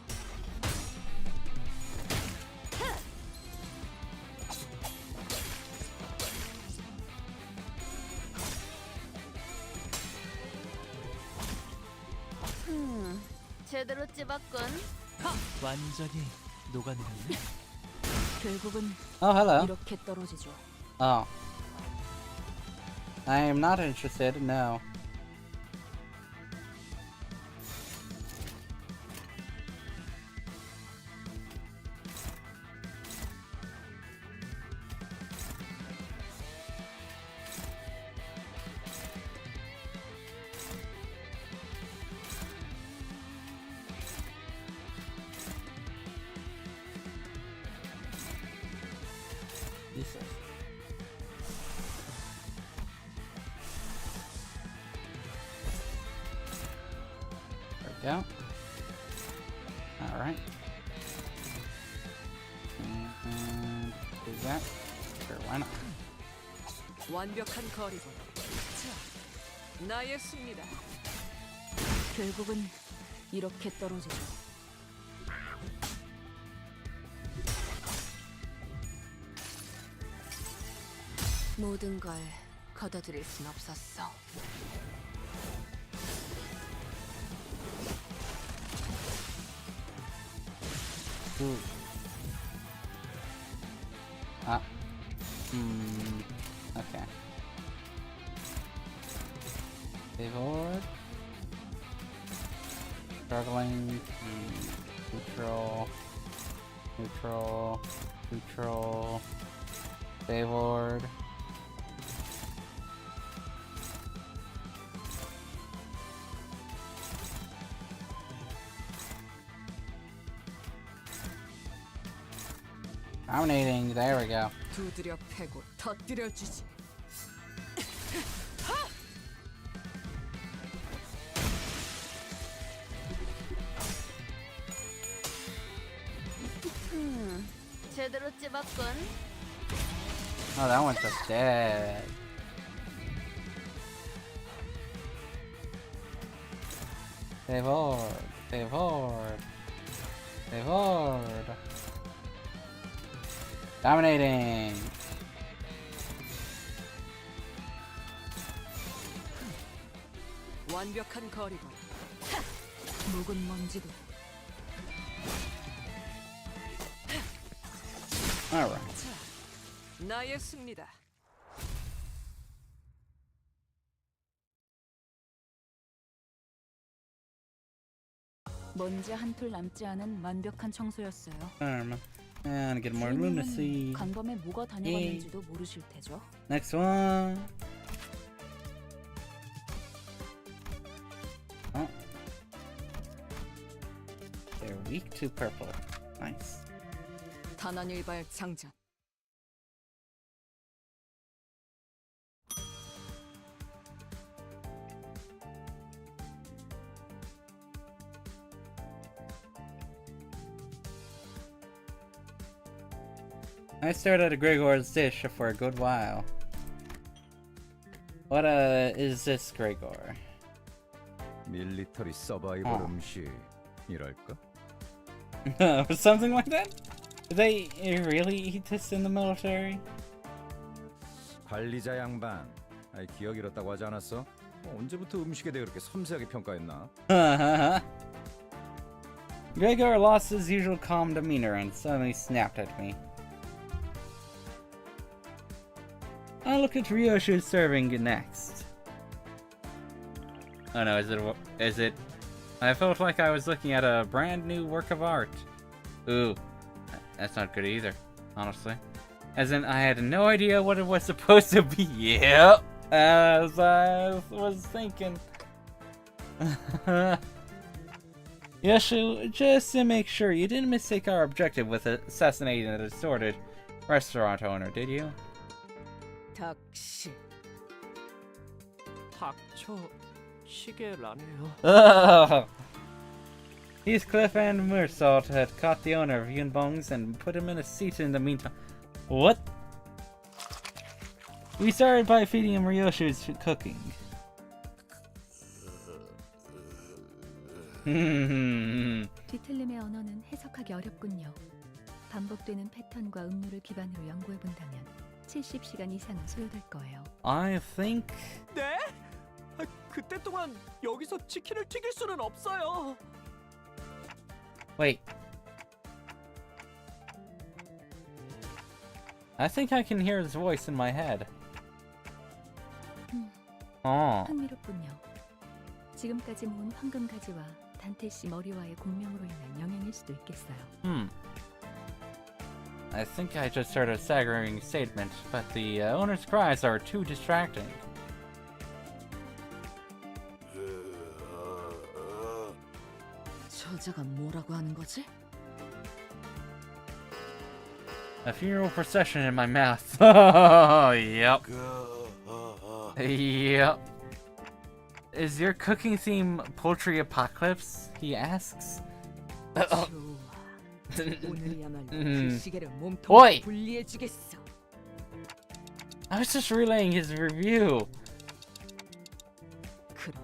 제대로 찝었군. 완전히 녹아내렸네. 결국은 Oh, hello. 이렇게 떨어지죠. Oh. I am not interested, no. go. Alright. And do that. Sure, why not? 완벽한 거리고. 자, 나의 승리다. 결국은 이렇게 떨어지죠. 모든 걸 걷어들일 순 없었어. Ooh. Ah. Okay. Favor. Struggling. Neutral. Neutral. Neutral. Favored. Dominating. There we go. 두드려 패고 터뜨려 주지. 제대로 찝었군. Oh, that one's just dead. Favored. Favored. Favored. Dominating. 완벽한 거리고. 묵은 먼지도 Alright. 자, 나의 승리다. 먼지 한 톨 남지 않은 완벽한 청소였어요. And get more 주인님은 lunacy. 강범에 뭐가 다녀갔는지도 모르실 테죠. Next one. Oh. They're weak to purple. Nice. 단한일발 장전. I stared at a Gregor's dish for a good while. What is this Gregor? 밀리터리 서바이벌 음식이랄까? Something like that? Do they really eat this in the military? 관리자 양반, 아이 기억 잃었다고 하지 않았어? 언제부터 음식에 대해 그렇게 섬세하게 평가했나? Gregor lost his usual calm demeanor and suddenly snapped at me. I'll look at Ryoshu serving next. Oh no, is it? I felt like I was looking at a brand new work of art. Ooh, that's not good either, honestly. As in, I had no idea what it was supposed to be. Yep, as I was thinking. Yoshu, just to make sure, you didn't mistake our objective with assassinating a distorted restaurant owner, did you? 닥시. 닥쳐 시계라네요. Ugh. Heathcliff and Mursault had caught the owner of Yunbong's and put him in a seat in the meantime. What? We started by feeding him Ryoshu's cooking. 뒤틀림의 언어는 해석하기 어렵군요. 반복되는 패턴과 음료를 기반으로 연구해본다면 70시간 이상은 소요될 거예요. I think... 네? 그때 동안 여기서 치킨을 튀길 수는 없어요. Wait. I think I can hear his voice in my head. 흥미롭군요. 지금까지 모은 황금 가지와 단테 씨 머리와의 공명으로 인한 영향일 수도 있겠어요. I think I just heard a staggering statement, but the owner's cries are too distracting. 저자가 뭐라고 하는 거지? A funeral procession in my mouth. Oh, yep. Yep. Is your cooking theme poultry apocalypse? He asks. 좋아. 오늘이야말로 그 시계를 Oi! 몸통으로 분리해주겠어. I was just relaying his review. 그럼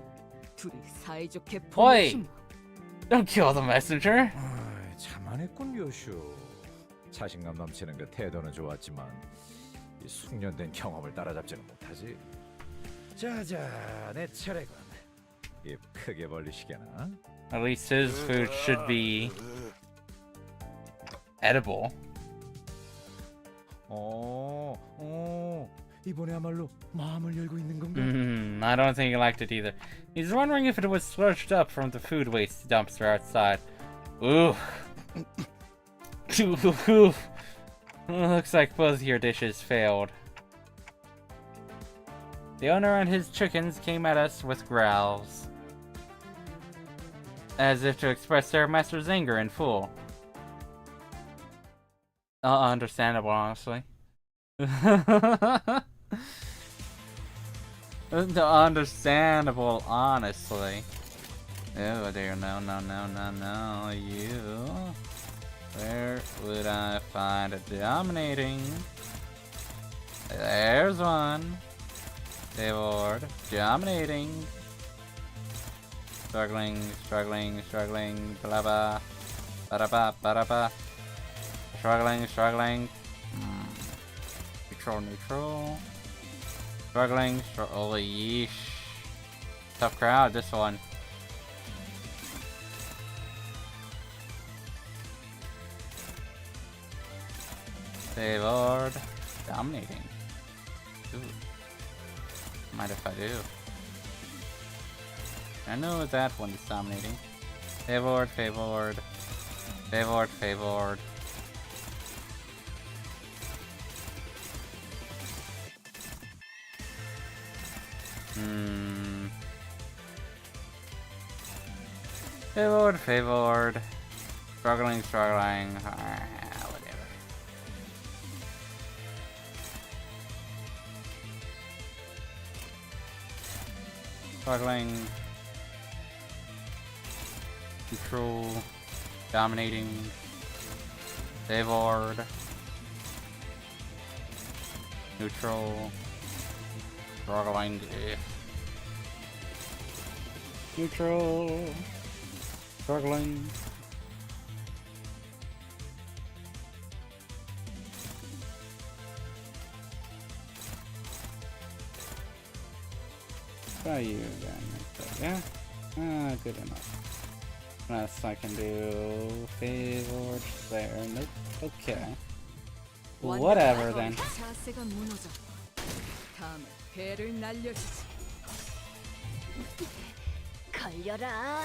둘이 사이좋게 Oi! 보내주마. Don't kill the messenger. 자만했군 요슈. 자신감 넘치는 그 태도는 좋았지만 이 숙련된 경험을 따라잡지는 못하지. 자자, 내 차례군. 입 크게 벌리시게나. At least his food should be edible. 이번에야말로 마음을 열고 있는 건가? I don't think he liked it either. He's wondering if it was slurched up from the food waste dumpster outside. Ooh. Looks like both your dishes failed. The owner and his chickens came at us with growls, as if to express their master's anger in full. Understandable, honestly. Understandable, honestly. Oh dear, no, you. Where would I find a dominating? There's one. Favored. Dominating. Struggling. Blah blah. Ba-da-ba. Struggling. Neutral. Struggling. Oh, yeesh. Tough crowd, this one. Favored. Dominating. Ooh. Mind if I do? I know that one is dominating. Favored. Favored. Struggling. Whatever. Struggling. Control. Dominating. Favored. Neutral. Struggling. Neutral. Struggling. Try you again. Yeah? Good enough. Less I can do. Favored there. Nope. Okay. Whatever then. 자세가 무너져. 다음은 배를 날려주지. 걸려라.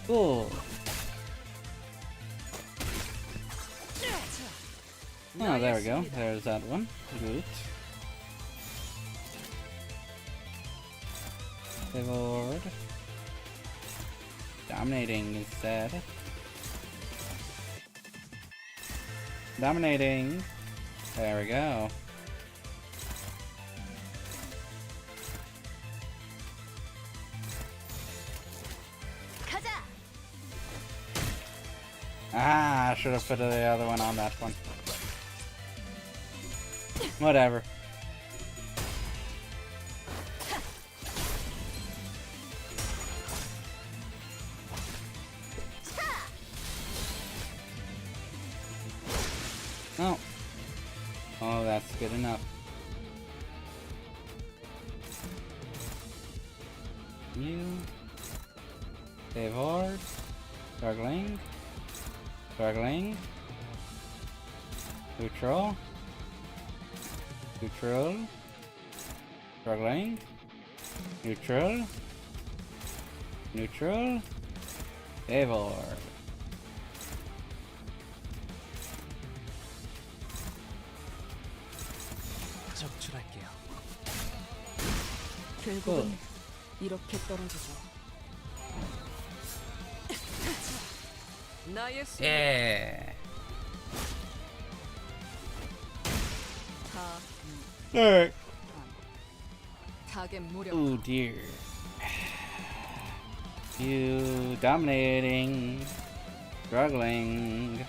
Cool. Oh, there we go. There's that one. Good. Favored. Dominating instead. Dominating. There we go. Ah, I should have put the other one on that one. Whatever. Oh. Oh, that's good enough. You. Favored. Struggling. Neutral. Struggling. Neutral. Favored. 적출할게요. 결국은 이렇게 떨어지죠. 나의 승리. Yeah. Alright. 타겟 무력. Oh dear. You dominating. Struggling.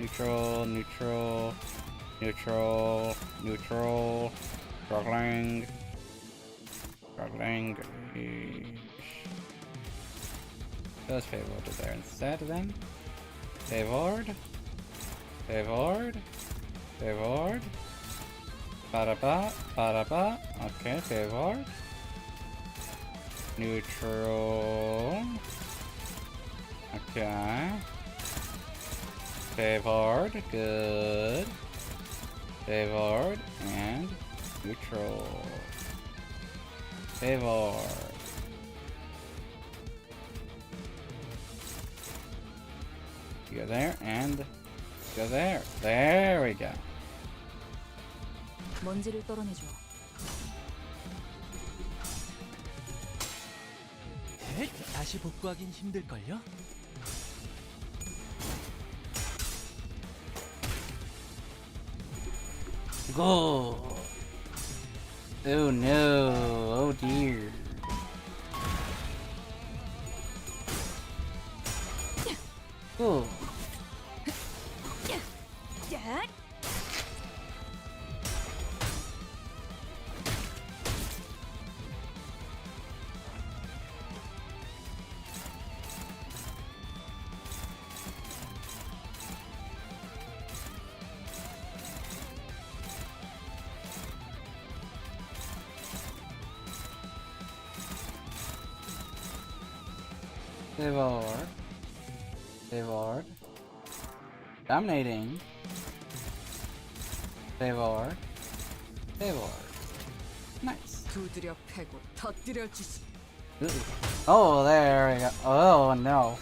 Neutral, neutral, neutral, neutral. Struggling. Struggling. Let's favored to there instead then. Favored. Favored. Favored. Ba-da-ba. Ba-da-ba. Okay, favored. Neutral. Okay. Favored. Good. Favored. And neutral. Favored. Go there and go there. There we go. 먼지를 떨어내줘. 다시 복구하긴 힘들걸요? Go. Oh no. Oh dear. Go. Favored. Favored. Dominating. Favored. Favored. Nice. 두드려 패고 터뜨려 주시. Oh, there we go. Oh no.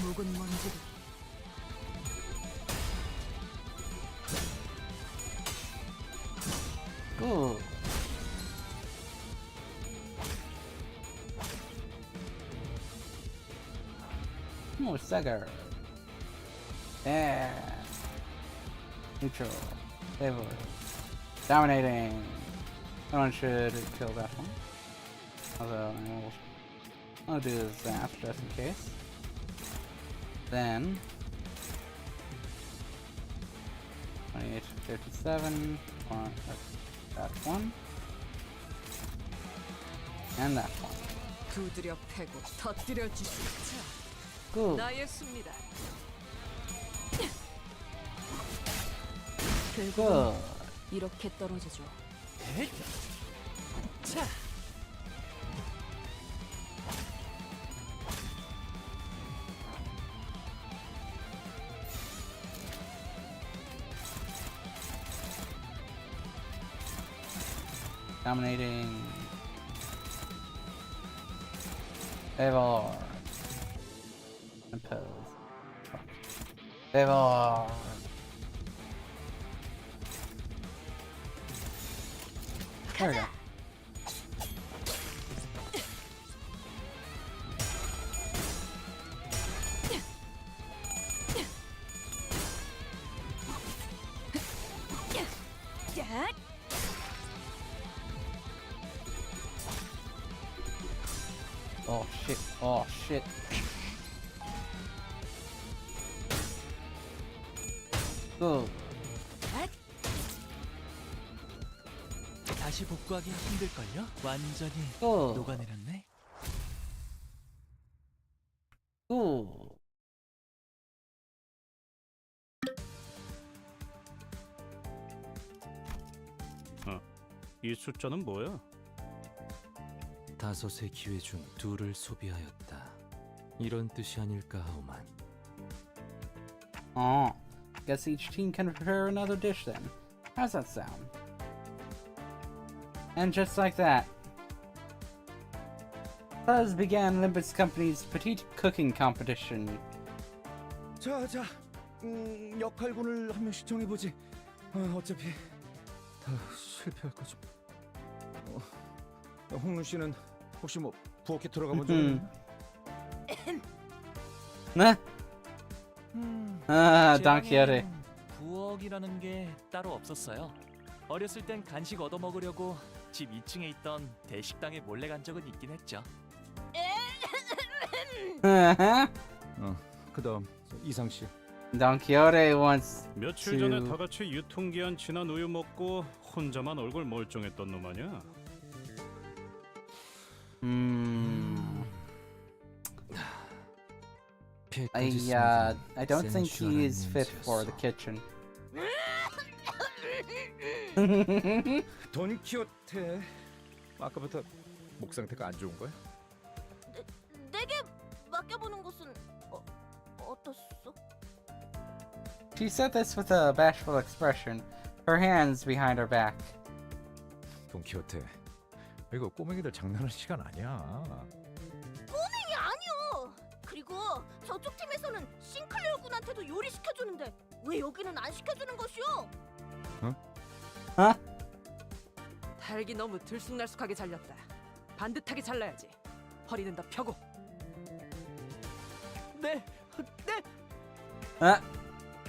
묵은 먼지를. Good. More Sugar. Yeah. Neutral. Favored. Dominating. Someone should kill that one. Although I'll do that just in case. Then 28, 57. That one. And that one. 두드려 패고 터뜨려 주시. 자, Good. 나의 승리다. Good. 이렇게 떨어져줘. 자, Dominating. Favor. Impose. Favor. There we go. Oh shit. Oh shit. Good. 다시 복구하긴 힘들걸요? 완전히 Good. 녹아내렸네. Good. 이 숫자는 뭐야? 5의 기회 중 2를 소비하였다. 이런 뜻이 아닐까 하오만. Oh. Guess each team can prepare another dish then. How's that sound? And just like that, thus began Limbus Company's petite cooking competition. 자, 역할군을 한 명씩 정해보지. 어차피 다 실패할 거지. 홍눈 씨는 혹시 뭐 부엌에 들어가 본 적 있나? 네? 아, 돈키호테. 제 부엌이라는 게 따로 없었어요. 어렸을 땐 간식 얻어 먹으려고 집 2층에 있던 대식당에 몰래 간 적은 있긴 했죠. 그다음 이상 씨. Don Quixote wants 며칠 전에 to. 다 같이 유통기한 지난 우유 먹고 혼자만 얼굴 멀쩡했던 놈 아니야? I don't think he is fit for the kitchen. 돈키호테. 아까부터 목 상태가 안 좋은 거야? 내게 맡겨보는 것은 어떻소? She said this with a bashful expression, her hands behind her back. 돈키호테, 이거 꼬맹이들 장난하는 시간 아니야. 꼬맹이 아니요. 그리고 저쪽 팀에서는 싱클레어 군한테도 요리 시켜주는데 왜 여기는 안 시켜주는 것이오? 달기 너무 들쑥날쑥하게 잘렸다. 반듯하게 잘라야지. 허리는 더 펴고. 네.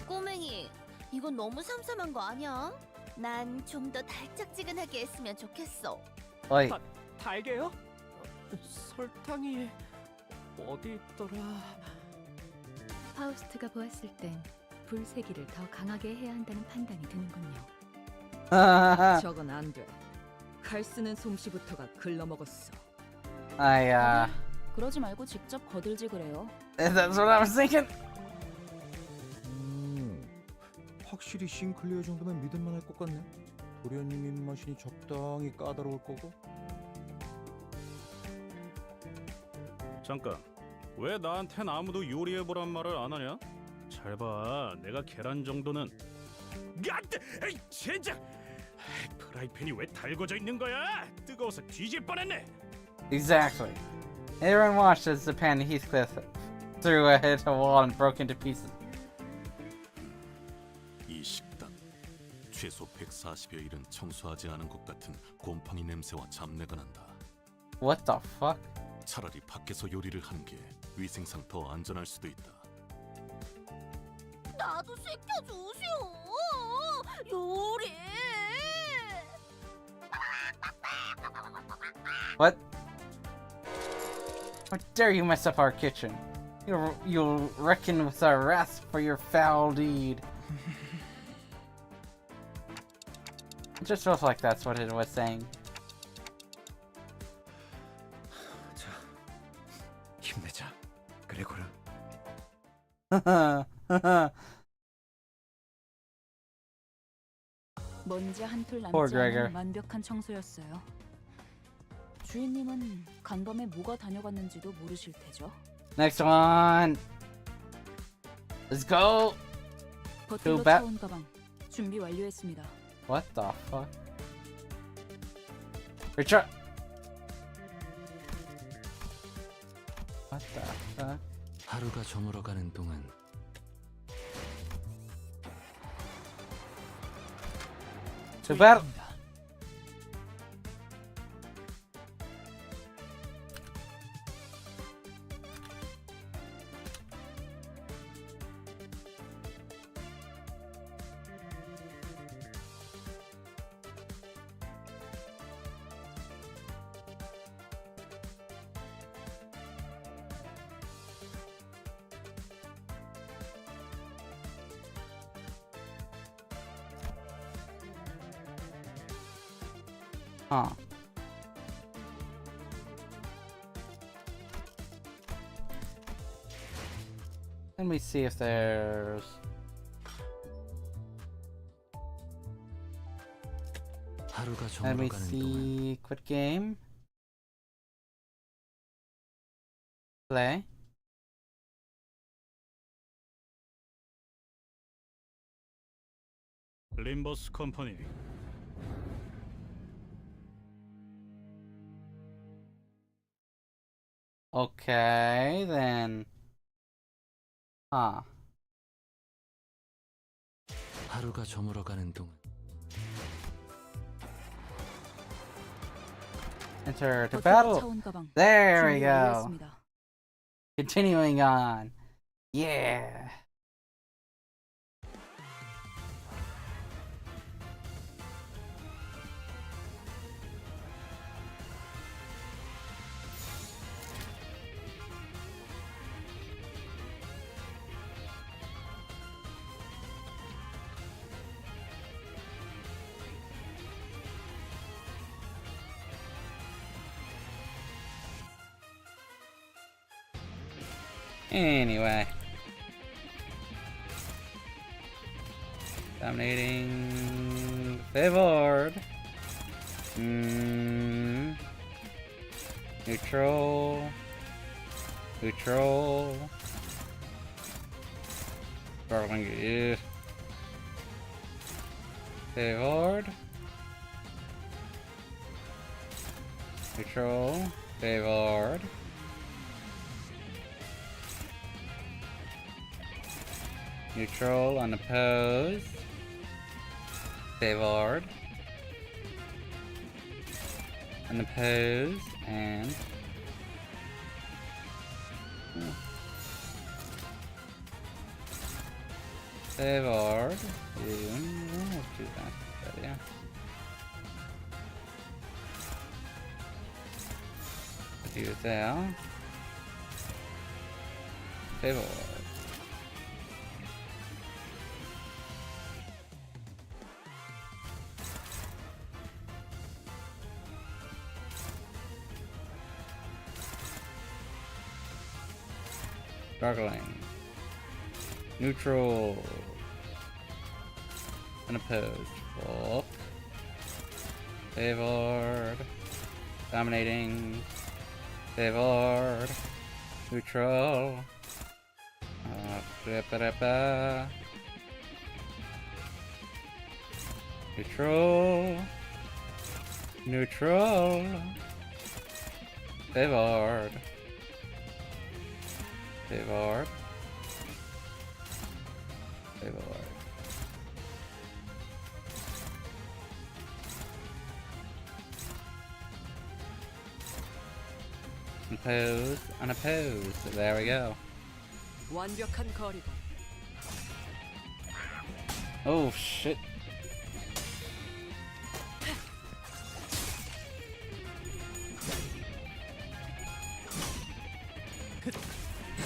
꼬맹이, 이건 너무 삼삼한 거 아니야? 난 좀 더 달짝지근하게 했으면 좋겠어. Oi. 달게요? 설탕이 어디 있더라? 파우스트가 보았을 땐 불세기를 더 강하게 해야 한다는 판단이 드는군요. 저건 안 돼. 칼 쓰는 솜씨부터가 글러먹었어. 그러지 말고 직접 거들지 그래요. That's what I was thinking. 확실히 싱클리어 정도면 믿을만할 것 같네. 도련님 입맛이 적당히 까다로울 거고. 잠깐, 왜 나한텐 아무도 요리해보란 말을 안 하냐? 잘 봐, 내가 계란 정도는... 에이, 젠장! 프라이팬이 왜 달궈져 있는 거야? 뜨거워서 뒤질 뻔했네. Exactly. Everyone watched as the pan Heathcliff threw it hit a wall and broke into pieces. 이 식당 최소 140여 일은 청소하지 않은 것 같은 곰팡이 냄새와 잡내가 난다. What the fuck? 차라리 밖에서 요리를 하는 게 위생상 더 안전할 수도 있다. 나도 시켜주시오. 요리. What? How dare you mess up our kitchen? You'll reckon with our wrath for your foul deed. It just feels like that's what it was saying. 자, 힘내자. 그래고라. 먼지 한 톨 Poor 남지 Gregor. 않은 완벽한 청소였어요. 주인님은 간밤에 뭐가 다녀갔는지도 모르실 테죠. Next one. Let's go. 버틀러 bat. 차원 가방 준비 완료했습니다. What the fuck? Retreat. What the fuck? 하루가 저물어가는 동안 To battle. Huh. Let me see if there's... 하루가 Let me 저물어가는 동안 see. Quit game. Play. 림버스 컴퍼니. Okay, then. Huh. 하루가 저물어가는 동안 Enter to 버티버 battle. 차원 가방 There we 준비 go. 완료했습니다. Continuing on. Yeah. Anyway. Dominating favored. Neutral. Neutral. Garling is favored. Neutral. Favored. Neutral, unopposed. Favored. Unopposed, and... Favored. Do that, but yeah. Do there. Favored. Struggling. Neutral. Unopposed. Full. Favored. Dominating. Favored. Neutral. Neutral. Neutral. Favored. Favored. Favored. Unopposed. Unopposed. There we go. 완벽한 거리감. Oh shit.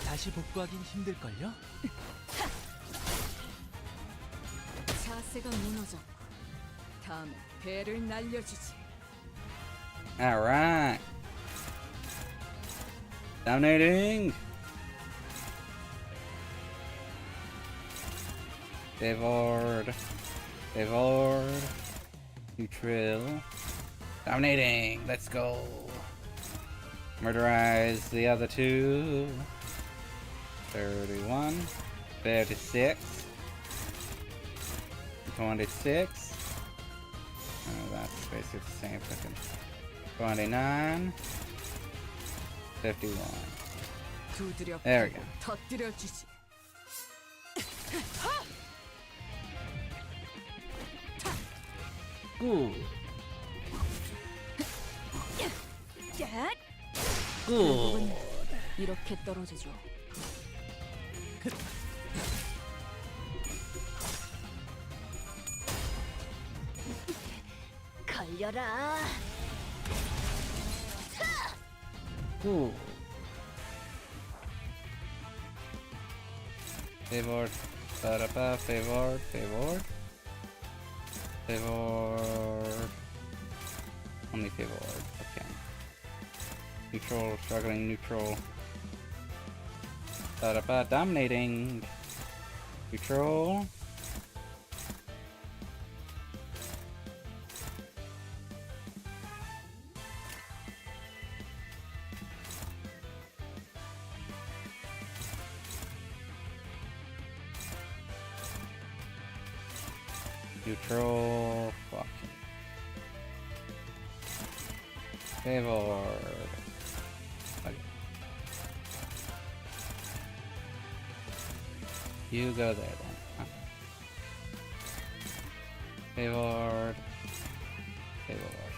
다시 복구하긴 힘들걸요? 자세가 무너졌고 다음에 배를 날려주지. Alright. Dominating. Favored. Favored. Neutral. Dominating. Let's go. Murderize the other two. 31. 36. 26. Oh, that's basically the same fucking. 29. 51. 두드려 There we go. 터뜨려주지. Ooh. 야! Ooh. 이렇게 떨어지죠. 걸려라. Ooh. Favored. Ba-da-ba. Favored. Favored. Favored. Only favored. Okay. Neutral. Struggling. Neutral. Ba-da-ba. Dominating. Neutral. Neutral. Fucking. Favored. Okay. You go there then. Huh. Favored. Favored.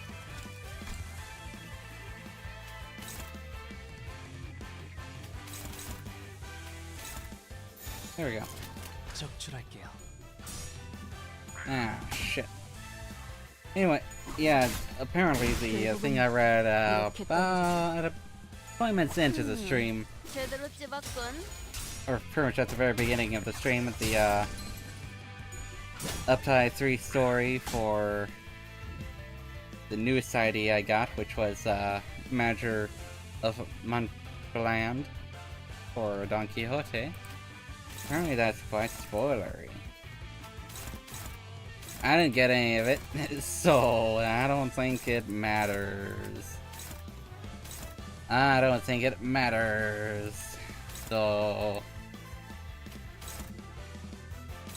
There we go. 적출할게요. Ah, shit. Anyway, yeah, apparently the thing I read about 20 minutes into the stream, 제대로 찝었군. or pretty much at the very beginning of the stream, with the Uptide 3 story for the newest ID I got, which was Manager of Montland for Don Quixote. Apparently that's quite spoilery. I didn't get any of it, so I don't think it matters. I don't think it matters. So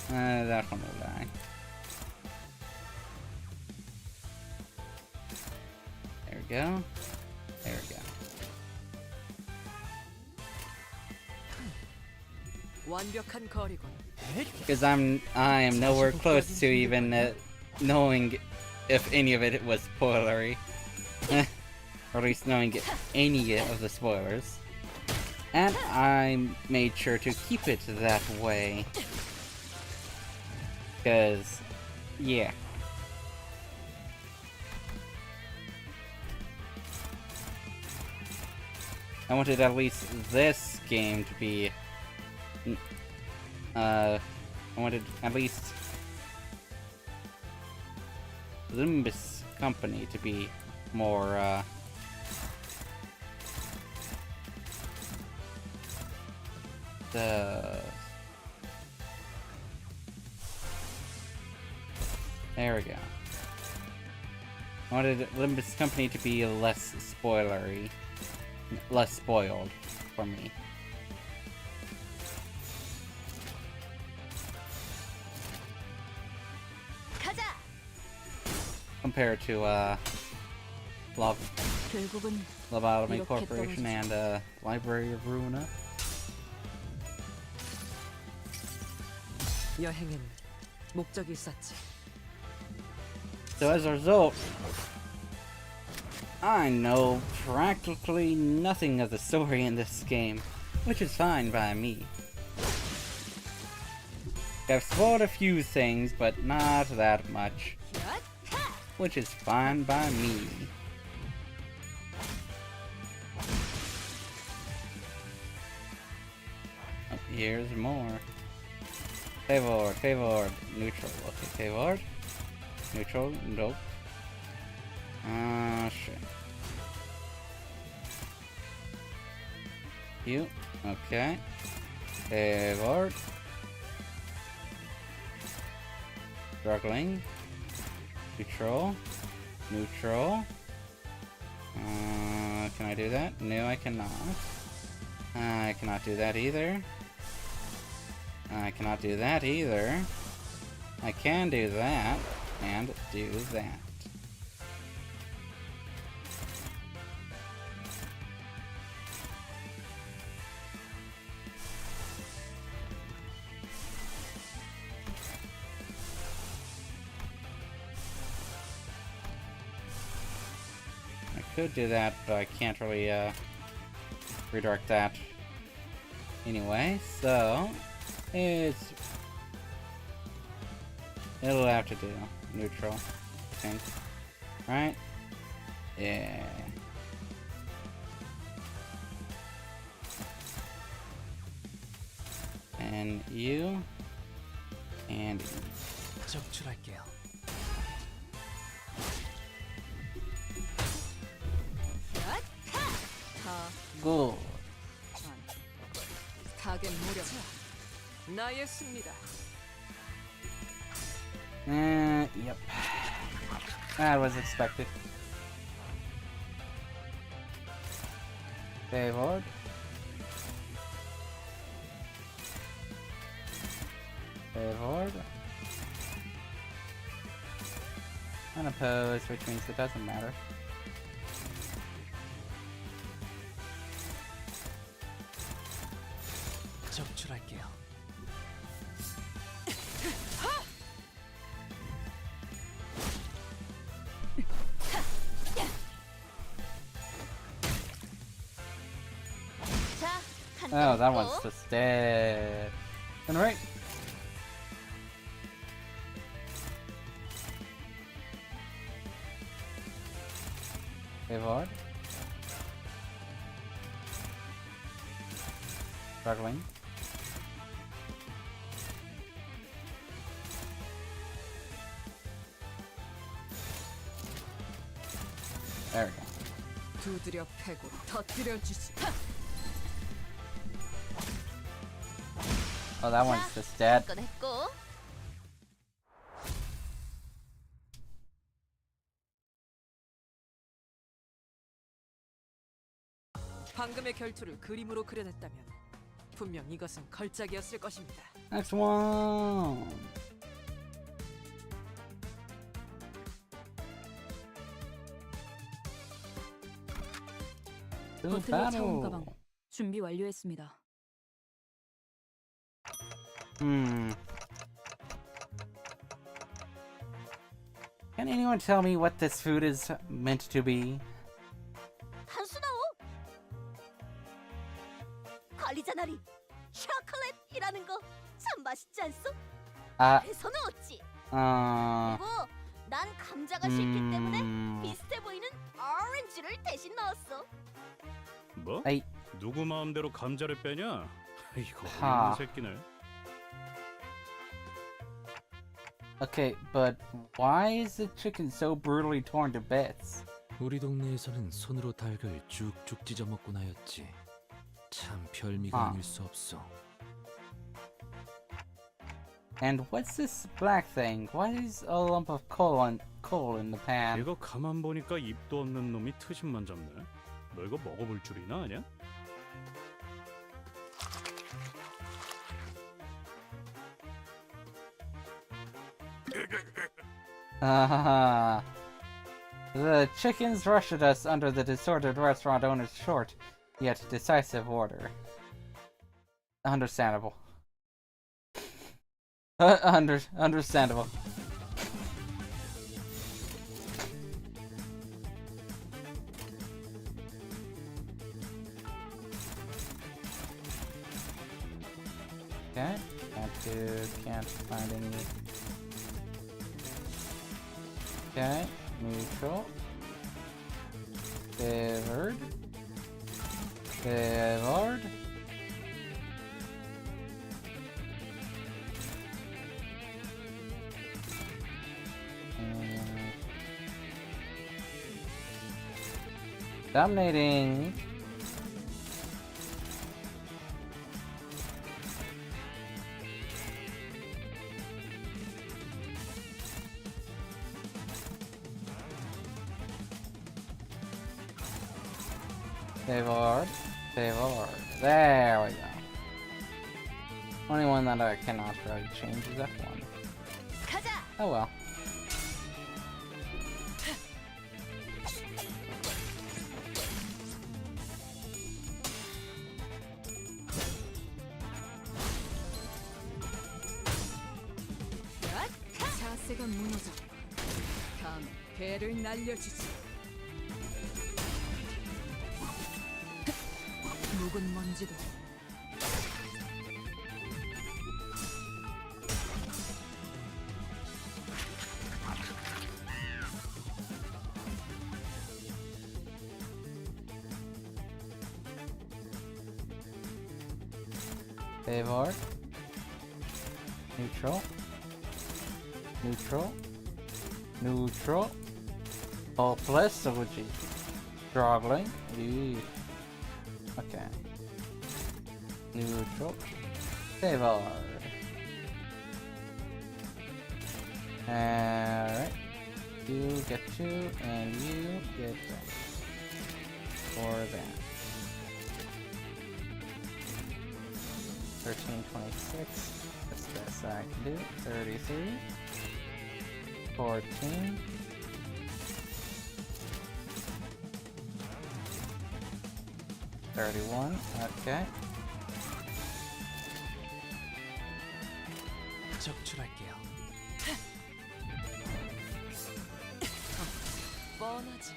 that one will die. There we go. There we go. 완벽한 거리군. Because I am nowhere close to even knowing if any of it was spoilery. Or at least knowing any of the spoilers. And I made sure to keep it that way. Because, yeah. I wanted at least this game to be... I wanted at least Limbus company to be more, there we go. I wanted Limbus company to be less spoilery, less spoiled for me. Compared to 결국은 Lobotomy Corporation and Library of Ruina. 여행엔 목적이 있었지. So as a result, I know practically nothing of the story in this game, which is fine by me. I've spoiled a few things, but not that much, which is fine by me. Oh, here's more. Favor, neutral. Okay, favor. Neutral, nope. Shit. You, okay. Favor. Struggling. Neutral. Neutral. Can I do that? No, I cannot. I cannot do that either. I cannot do that either. I can do that, and do that. I could do that, but I can't really redirect that anyway, so it'll have to do neutral, I think. Right? Yeah. And you and 적출할게요. good. 타겟 무력. 나의 승리다. Yep. That was expected. Favored. Favored. Unopposed, which means it doesn't matter. 적출할게요. 자, Oh, that 간단히 one's just dead. And right. Pivot. Struggling. There we go. 두드려 패고 터뜨려 주지. Oh, that one's just dead. 건 했고. 방금의 결투를 그림으로 그려냈다면 분명 이것은 걸작이었을 것입니다. Next one. 버틀러 차원 가방 준비 완료했습니다. Can anyone tell me what this food is meant to be? 단순하오. 관리자나리 초콜릿이라는 거 참 맛있지 않소? 그래서 넣었지. 그리고 난 감자가 싫기 때문에 비슷해 보이는 오렌지를 대신 넣었어. 뭐? 에이. 누구 마음대로 감자를 빼냐? 이거 하. 어이없는 새끼네. Okay, but why is the chicken so brutally torn to bits? 우리 동네에서는 손으로 닭을 쭉쭉 찢어 먹곤 하였지. 참 별미가 아닐 수 없어. And what's this black thing? Why is a lump of coal in the pan? 이거 가만 보니까 입도 없는 놈이 트심만 잡네. 너 이거 먹어볼 줄이나 아냐? The chickens rushed at us under the disordered restaurant owner's short, yet decisive order. Understandable. Understandable. Okay, can't find any. Okay, neutral. Favored. Favored. Dominating. Favored. Favored. There we go. Only one that I cannot really change is F1. Oh well. 자세가 무너져. 다음에 배를 날려주지. 묵은 먼지도 Favor. Neutral. Neutral. Neutral. Hopeless, which is struggling. Eee. Okay. Neutral. Favor. Alright. You get 2 and you get that. For that. 1326. That's the best I can do. 33. 14. 31. Okay. 적출할게요. 뻔하지.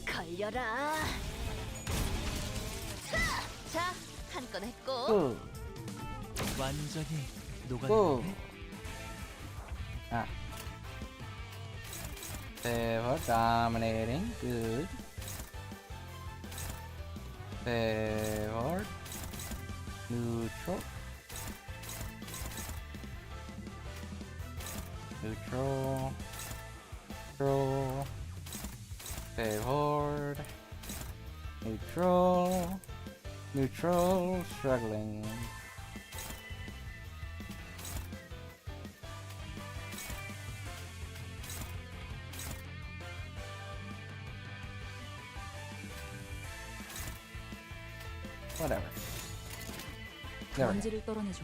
걸려라. 자, 한 건 했고. Ooh. 완전히 Ooh. 녹아내렸네. Ah. Favor dominating. Good. Favor. Neutral. Neutral. Neutral. Favored. Neutral. Neutral. Struggling. Whatever. Never. 먼지를 떨어내줘.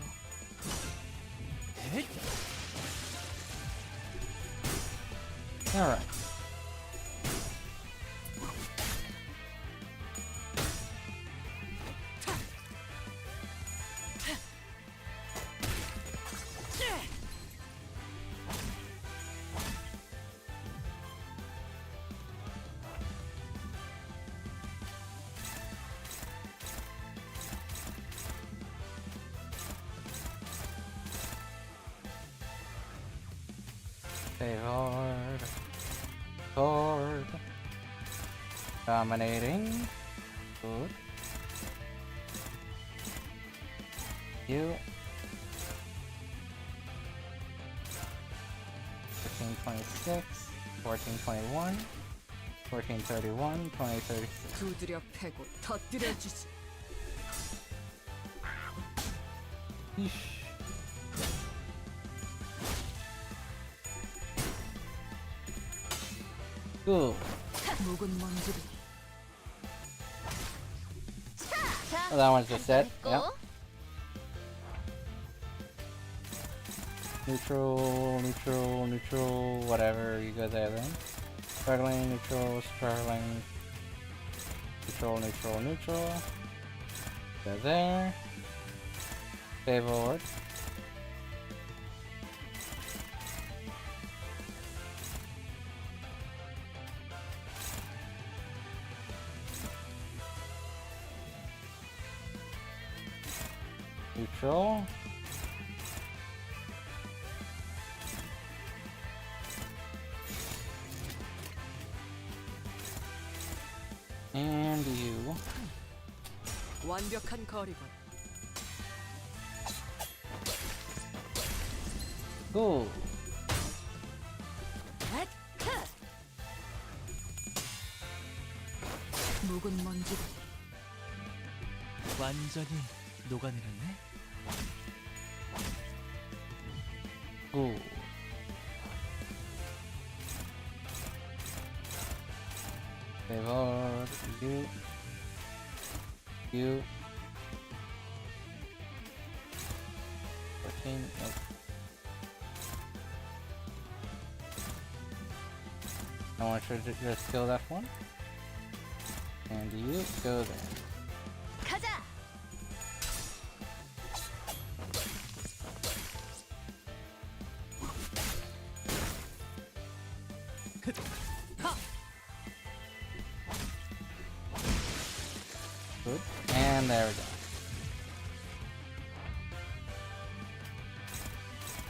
Alright. Favored. Favored. Dominating. Good. You. 1426, 1421, 1431, 2036. 두드려 패고 터뜨려 주지. Yeesh. Cool. 묵은 먼지를 Oh, that one's just set. Yep. Neutral, neutral, neutral, whatever you guys have then. Struggling, neutral, struggling. Neutral, neutral, neutral. Go there. Favored. Neutral. And you. 완벽한 거리군. Go. 묵은 먼지를 완전히 녹아내렸네. Go. Favored. You. You. 14. Nope. I want you to just kill that one. And you go there. 가자. Good. And there we go.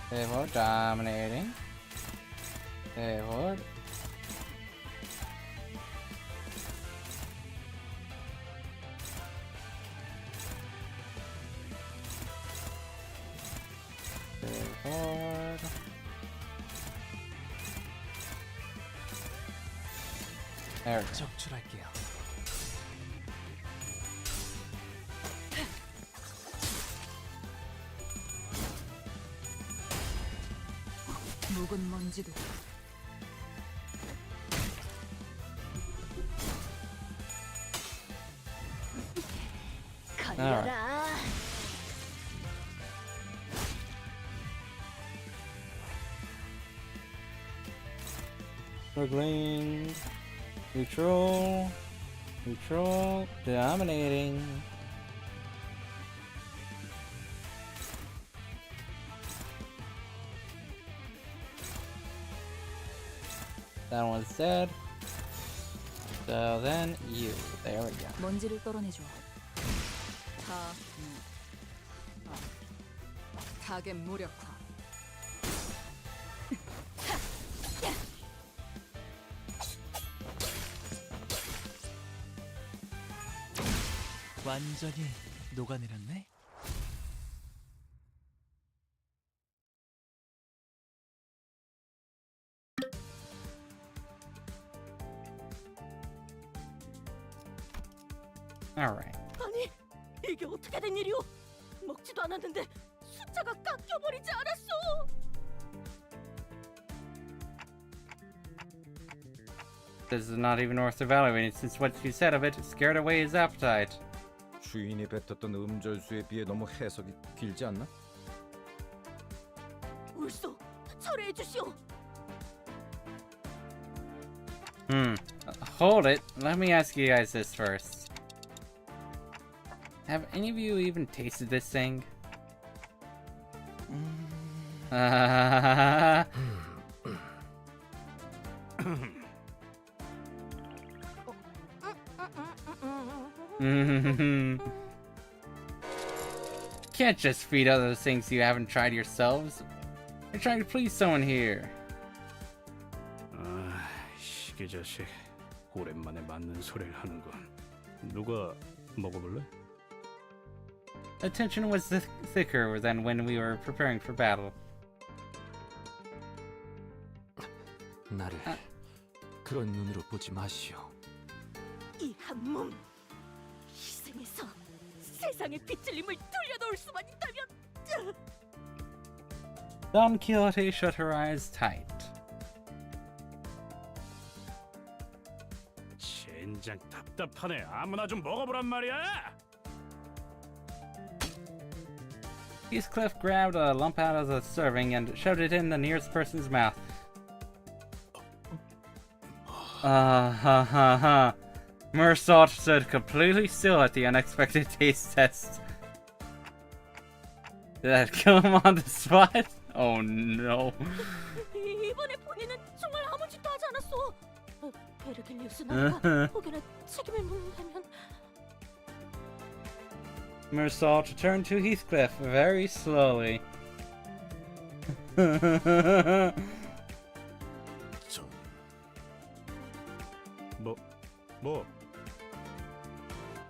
Favored, dominating. Favored. Favored. There we go. 적출할게요. 묵은 먼지도 걸려라. Struggling. Neutral. Neutral. Dominating. That one's dead. So then you. There we go. 먼지를 떨어내줘. 타겟 무력화. 완전히 녹아내렸네. Alright. 아니, 이게 어떻게 된 일이오? 먹지도 않았는데 숫자가 깎여버리지 않았어. This is not even worth evaluating since what you said of it scared away his appetite. 주인이 뱉었던 음절수에 비해 너무 해석이 길지 않나? 울소, 철회해 주시오. Hold it. Let me ask you guys this first. Have any of you even tasted this thing? Can't just feed other things you haven't tried yourselves. You're trying to please someone here. 아, 시계 자식. 오랜만에 맞는 소리를 하는군. 누가 먹어볼래? The tension was thicker than when we were preparing for battle. 나를 그런 눈으로 보지 마시오. 이 한 몸 희생해서 세상의 빗질림을 돌려놓을 수만 있다면. Don Quixote shut her eyes tight. 젠장 답답하네. 아무나 좀 먹어보란 말이야. Heathcliff grabbed a lump out of the serving and shoved it in the nearest person's mouth. Mersault stood completely still at the unexpected taste test. Did that kill him on the spot? Oh no. 이번에 본인은 정말 아무 짓도 하지 않았어. 베르길리우스 나가 혹여나 책임을 묻는다면. Mersault turned to Heathcliff very slowly. 뭐?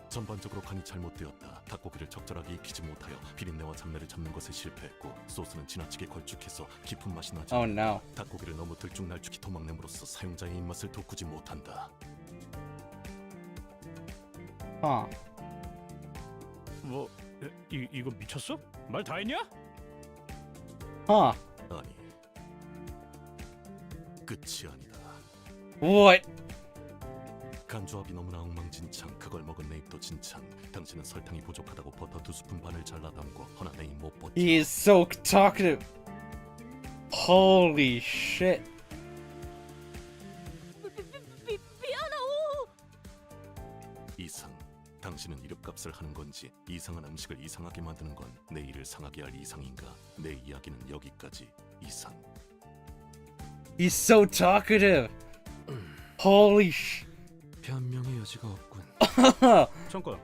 전반적으로 간이 잘못되었다. 닭고기를 적절하게 익히지 못하여 비린내와 잡내를 잡는 것에 실패했고 소스는 지나치게 걸쭉해서 깊은 맛이 나지 Oh 않는다. no. 닭고기를 너무 들쭉날쭉히 토막냄으로써 사용자의 입맛을 돋구지 못한다. Huh. 뭐? 이거 미쳤어? 말 다 했냐? Huh. 아니, 끝이 아니다. What? 간 조합이 너무나 엉망진창. 그걸 먹은 내 입도 진창. 당신은 설탕이 부족하다고 버터 2스푼 반을 잘라 담고 허나 내 입 못 버텨. He is so talkative. Holy shit. 미안하오. 이상. 당신은 이름값을 하는 건지 이상한 음식을 이상하게 만드는 건 내 일을 상하게 할 이상인가? 내 이야기는 여기까지. 이상. He's so talkative. Holy sh. 변명의 여지가 없군. 잠깐.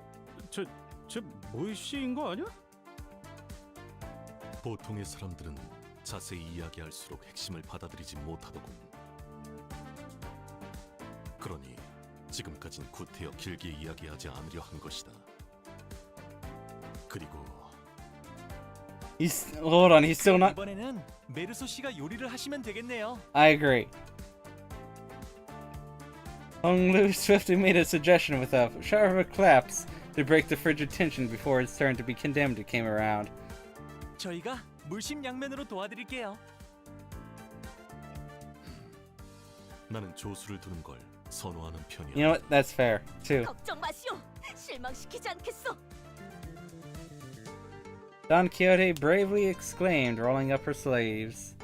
쟤 모이씨인 거 아니야? 보통의 사람들은 자세히 이야기할수록 핵심을 받아들이지 못하더군. 그러니 지금까진 구태여 길게 이야기하지 않으려 한 것이다. 그리고 He's hold on. He's still not. 이번에는 메르소 씨가 요리를 하시면 되겠네요. I agree. Hung Lu swiftly made a suggestion with a shower of claps to break the frigid tension before his turn to be condemned came around. 저희가 물심양면으로 도와드릴게요. 나는 조수를 두는 걸 선호하는 편이야. You know what? That's fair too. 걱정 마시오. 실망시키지 않겠어. Don Quixote bravely exclaimed, rolling up her sleeves.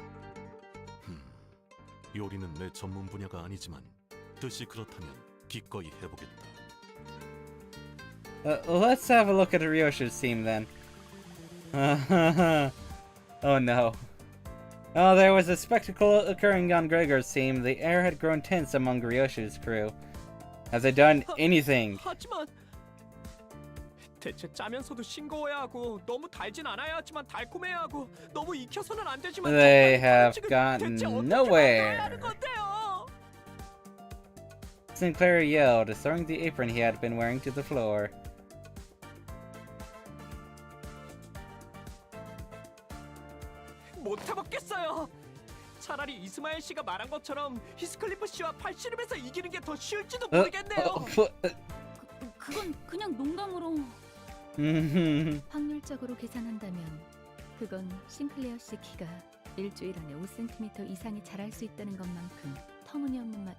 요리는 내 전문 분야가 아니지만 뜻이 그렇다면 기꺼이 해보겠다. Let's have a look at Ryoshi's team then. Oh no. Oh, there was a spectacle occurring on Gregor's team. The air had grown tense among Ryoshi's crew. Have they done anything? 하지만 대체 짜면서도 싱거워야 하고 너무 달진 않아야 하지만 달콤해야 하고 너무 익혀서는 안 되지만 They 적당히 have 대체 gotten 어떻게 nowhere. 만들어야 하는 건데요? Sinclair yelled, throwing the apron he had been wearing to the floor. 못 해먹겠어요. 차라리 이스마엘 씨가 말한 것처럼 히스클리프 씨와 팔씨름에서 이기는 게 더 쉬울지도 모르겠네요. 그건 그냥 농담으로. 확률적으로 계산한다면 그건 싱클레어 씨 키가 일주일 안에 5cm 이상이 자랄 수 있다는 것만큼 터무니없는 말.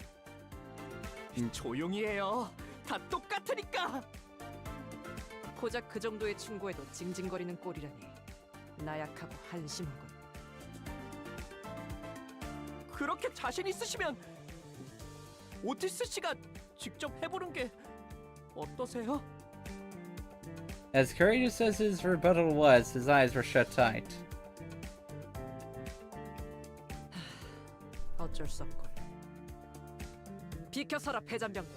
조용히 해요. 다 똑같으니까. 고작 그 정도의 충고에도 징징거리는 꼴이라니 나약하고 한심하군. 그렇게 자신 있으시면 오티스 씨가 직접 해보는 게 어떠세요? As courageous as his rebuttal was, his eyes were shut tight. 어쩔 수 없군. 비켜서라 패잔병들.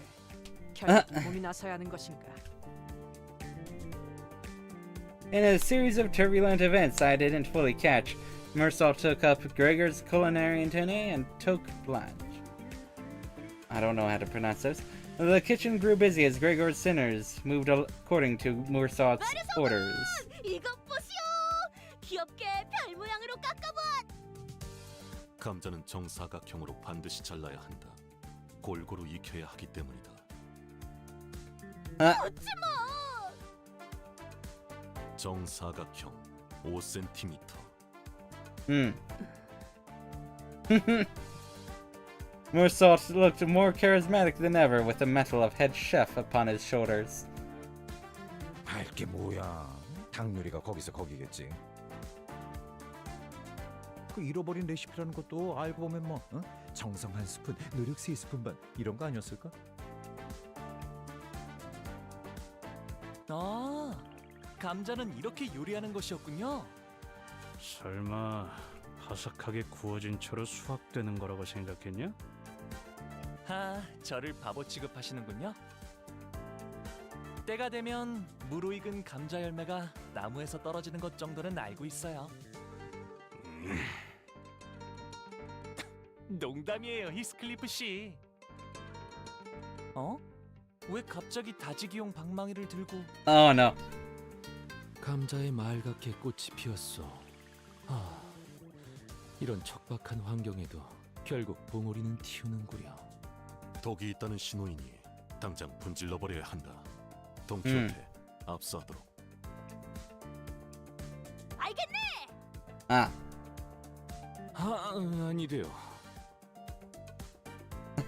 결국 몸이 나서야 하는 것인가. In a series of turbulent events I didn't fully catch, Mersal took up Gregor's culinary antennae and took blanche. I don't know how to pronounce those. The kitchen grew busy as Gregor's sinners moved according to Mursal's orders. 이것 보시오. 귀엽게 별 모양으로 깎아봐. 감자는 정사각형으로 반드시 잘라야 한다. 골고루 익혀야 하기 때문이다. 하지마. 정사각형 5cm. Mursal looked more charismatic than ever with the mantle of head chef upon his shoulders. 알게 뭐야? 닭 요리가 거기서 거기겠지. 그 잃어버린 레시피라는 것도 알고 보면 뭐 정성 한 스푼, 노력 3스푼 반 이런 거 아니었을까? 아, 감자는 이렇게 요리하는 것이었군요. 설마 바삭하게 구워진 채로 수확되는 거라고 생각했냐? 저를 바보 취급하시는군요. 때가 되면 무르익은 감자 열매가 나무에서 떨어지는 것 정도는 알고 있어요. 농담이에요, 히스클리프 씨. 왜 갑자기 다지기용 방망이를 들고? Oh no. 감자에 말갛게 꽃이 피었어. 이런 척박한 환경에도 결국 봉오리는 튀우는구려. 독이 있다는 신호이니 당장 분질러버려야 한다. 동키호테, 압수하도록. 알겠네. 아니돼요.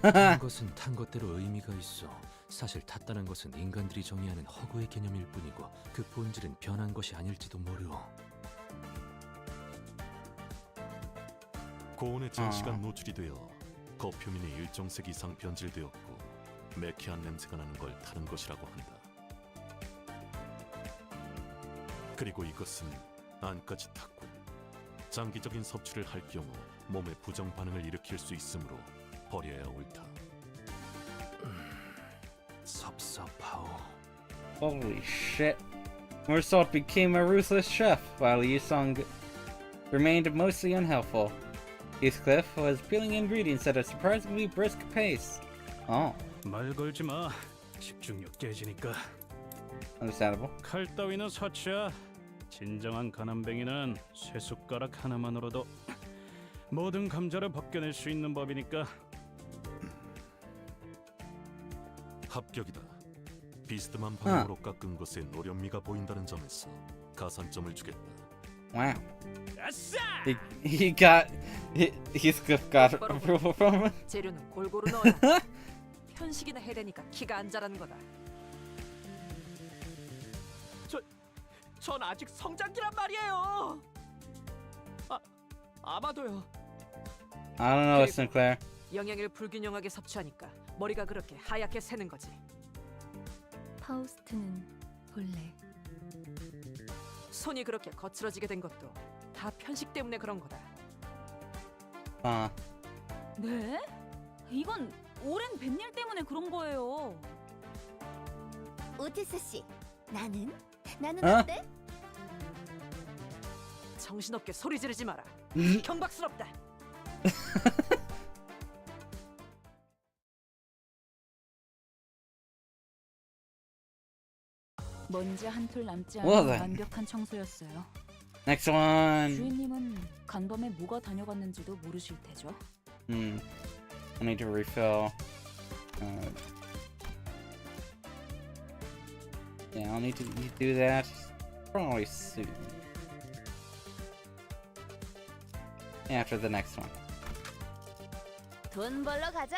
탄 것은 탄 것대로 의미가 있어. 사실 탔다는 것은 인간들이 정의하는 허구의 개념일 뿐이고 그 본질은 변한 것이 아닐지도 모르오. 고온에 장시간 노출이 되어 겉표면이 일정색 이상 변질되었고 매캐한 냄새가 나는 걸 타는 것이라고 한다. 그리고 이것은 안까지 탔고 장기적인 섭취를 할 경우 몸에 부정 반응을 일으킬 수 있으므로 버려야 옳다. 섭섭하오. Holy shit. Mursal became a ruthless chef, while Yusong remained mostly unhelpful. Heathcliff was peeling ingredients at a surprisingly brisk pace. Oh, 말 걸지 마. 집중력 깨지니까. understandable. 칼 따위는 사치야. 진정한 가난뱅이는 쇠 숟가락 하나만으로도 모든 감자를 벗겨낼 수 있는 법이니까. 합격이다. 비스듬한 방향으로 깎은 것에 노련미가 보인다는 점에서 가산점을 주겠다. Wow. 아싸! Heathcliff got approval from him. 재료는 골고루 넣어라. 편식이나 해대니까 키가 안 자라는 거다. 전 아직 성장기란 말이에요. 아마도요. I don't know, Sinclair. 영양을 불균형하게 섭취하니까 머리가 그렇게 하얗게 새는 거지. 파우스트는 본래 손이 그렇게 거칠어지게 된 것도 다 편식 때문에 그런 거다. 네? 이건 오랜 뱃일 때문에 그런 거예요. 오티스 씨, 나는 나는 어? 어때? 정신없게 소리 지르지 마라. 경박스럽다. 먼지 한 톨 남지 Well 않은 then. 완벽한 청소였어요. Next one. 주인님은 간밤에 뭐가 다녀갔는지도 모르실 테죠. I need to refill. Yeah, I'll need to do that probably soon. After the next one. 돈 벌러 가자.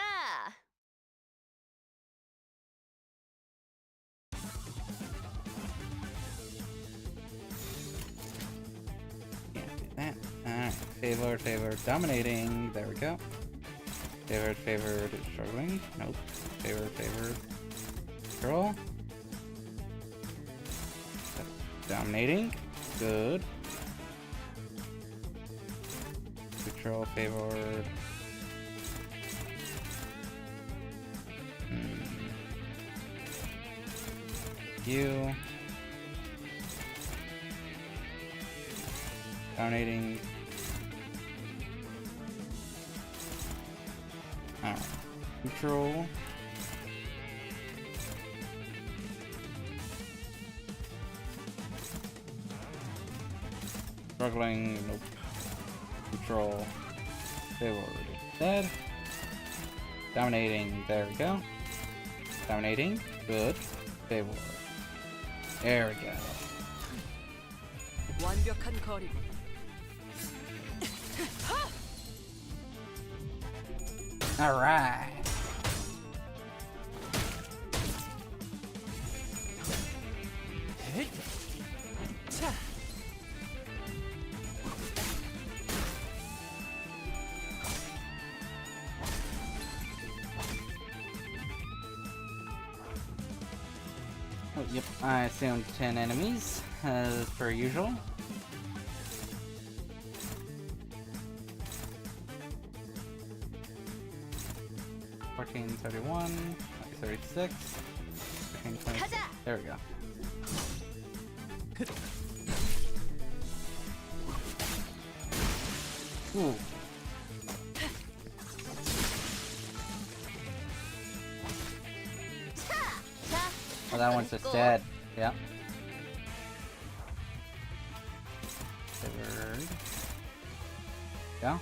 Can't do that. Alright. Favored, dominating. There we go. Favored, struggling. Nope. Favored, control. Dominating. Good. Control, favored. You. Dominating. Alright. Control. Struggling. Nope. Control. Favored. Dead. Dominating. There we go. Dominating. Good. Favored. There we go. 완벽한 거리. Alright. 자, Oh, yep, I assumed 10 enemies, as per usual. Fourteen 31, 36, 14, 20. 가자. There we go. Ooh. 자, Well, that one's just 고. dead. Yep. Favored. Go.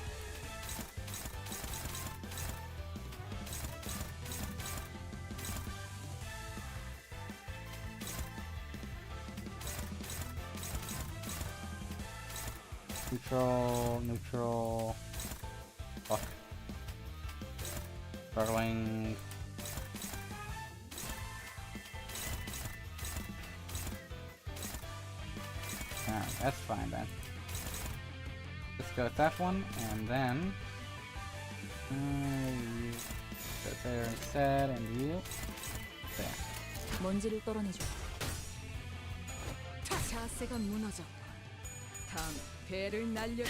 Neutral. Fuck. Struggling. Alright, that's fine then. Let's go with that one, and then... you go there instead, and you... There. 먼지를 떨어내줘. 자세가 무너져. 다음 배를 날려.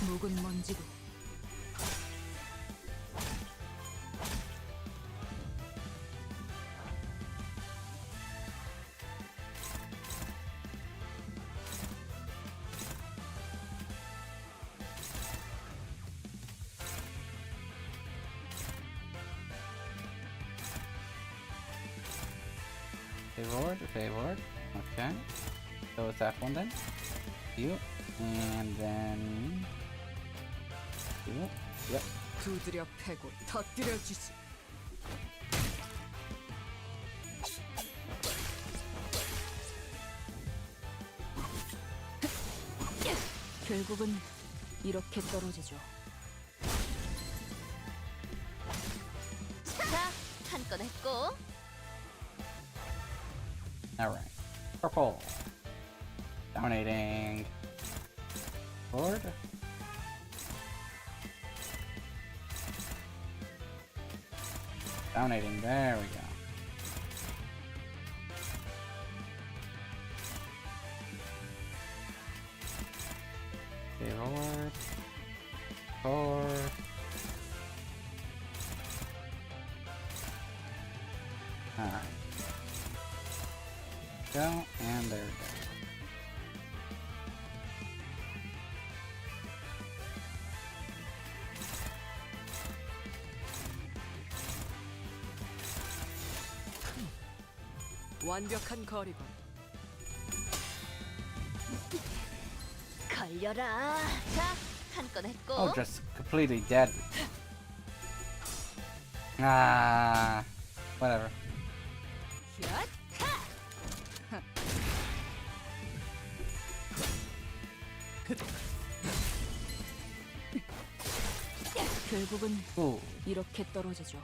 묵은 먼지고. Favored. Okay. So it's that one then. You. And then... You. Yep. 두드려 패고 터뜨려 주지. 결국은 이렇게 떨어지죠. 자, 한 건 했고. Alright. Purple. Dominating. Forward. Dominating. There we go. Forward. Forward. Alright. Go, and there we go. 완벽한 거리군. 걸려라. 자, 한 건 했고. Oh, just completely dead. Ah, whatever. 얏! 결국은 Ooh. 이렇게 떨어지죠.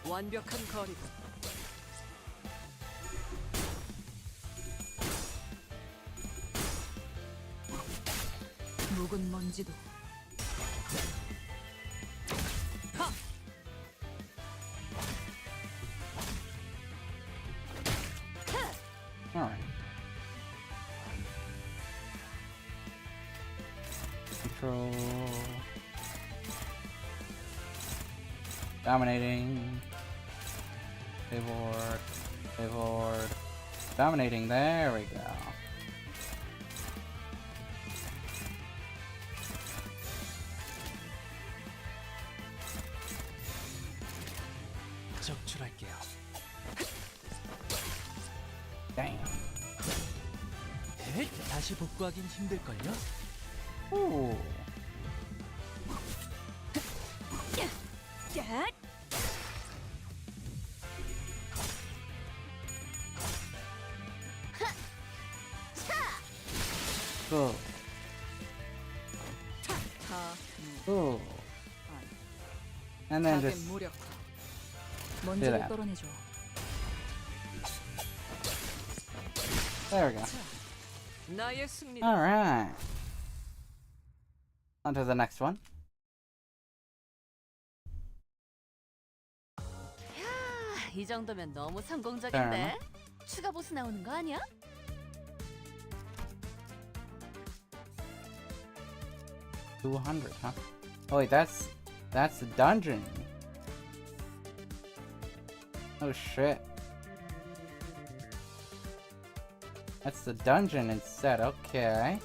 완벽한 거리군. 묵은 먼지도 Alright. Control. Dominating. Pivot. Pivot. Dominating. There we go. 적출할게요. Damn. 다시 복구하긴 힘들걸요? Ooh. 얏! Cool. 다 Cool. And then 적의 just 무력화. 먼지를 that. 떨어내줘. there we go. 나의 승리. Alright. On to the next one. 이 정도면 너무 성공적인데? 추가 보스 나오는 거 아니야? 200, huh? Oh wait, that's the dungeon. Oh shit. That's the dungeon instead, okay.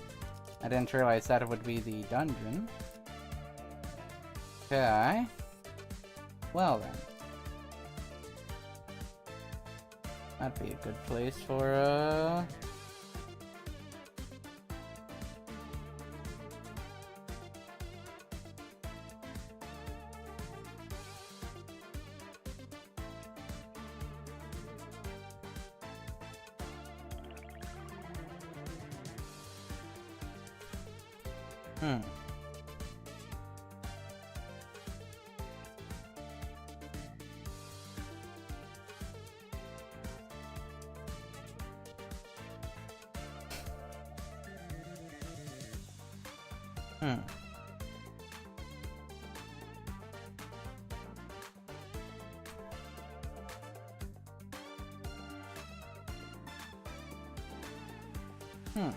I didn't realize that it would be the dungeon. Okay. Well then. That'd be a good place for, Hmm. Hmm. Hmm.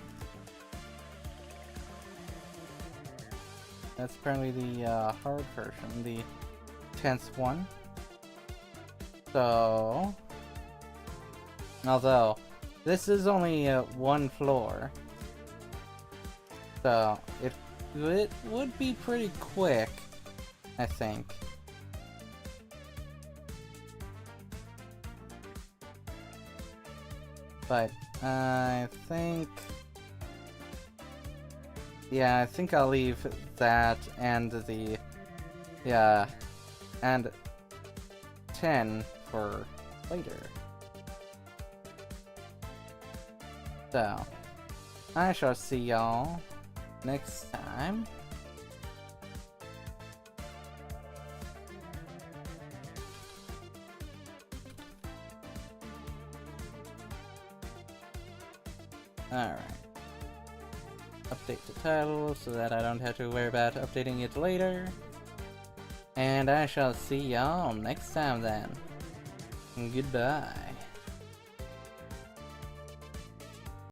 That's apparently the hard version, the 10th one. So, although this is only one floor, so it would be pretty quick, I think. But I think, yeah, I think I'll leave that and the, yeah, and 10 for later. So, I shall see y'all next time. Alright. update the title so that I don't have to worry about updating it later. And I shall see y'all next time then. Goodbye.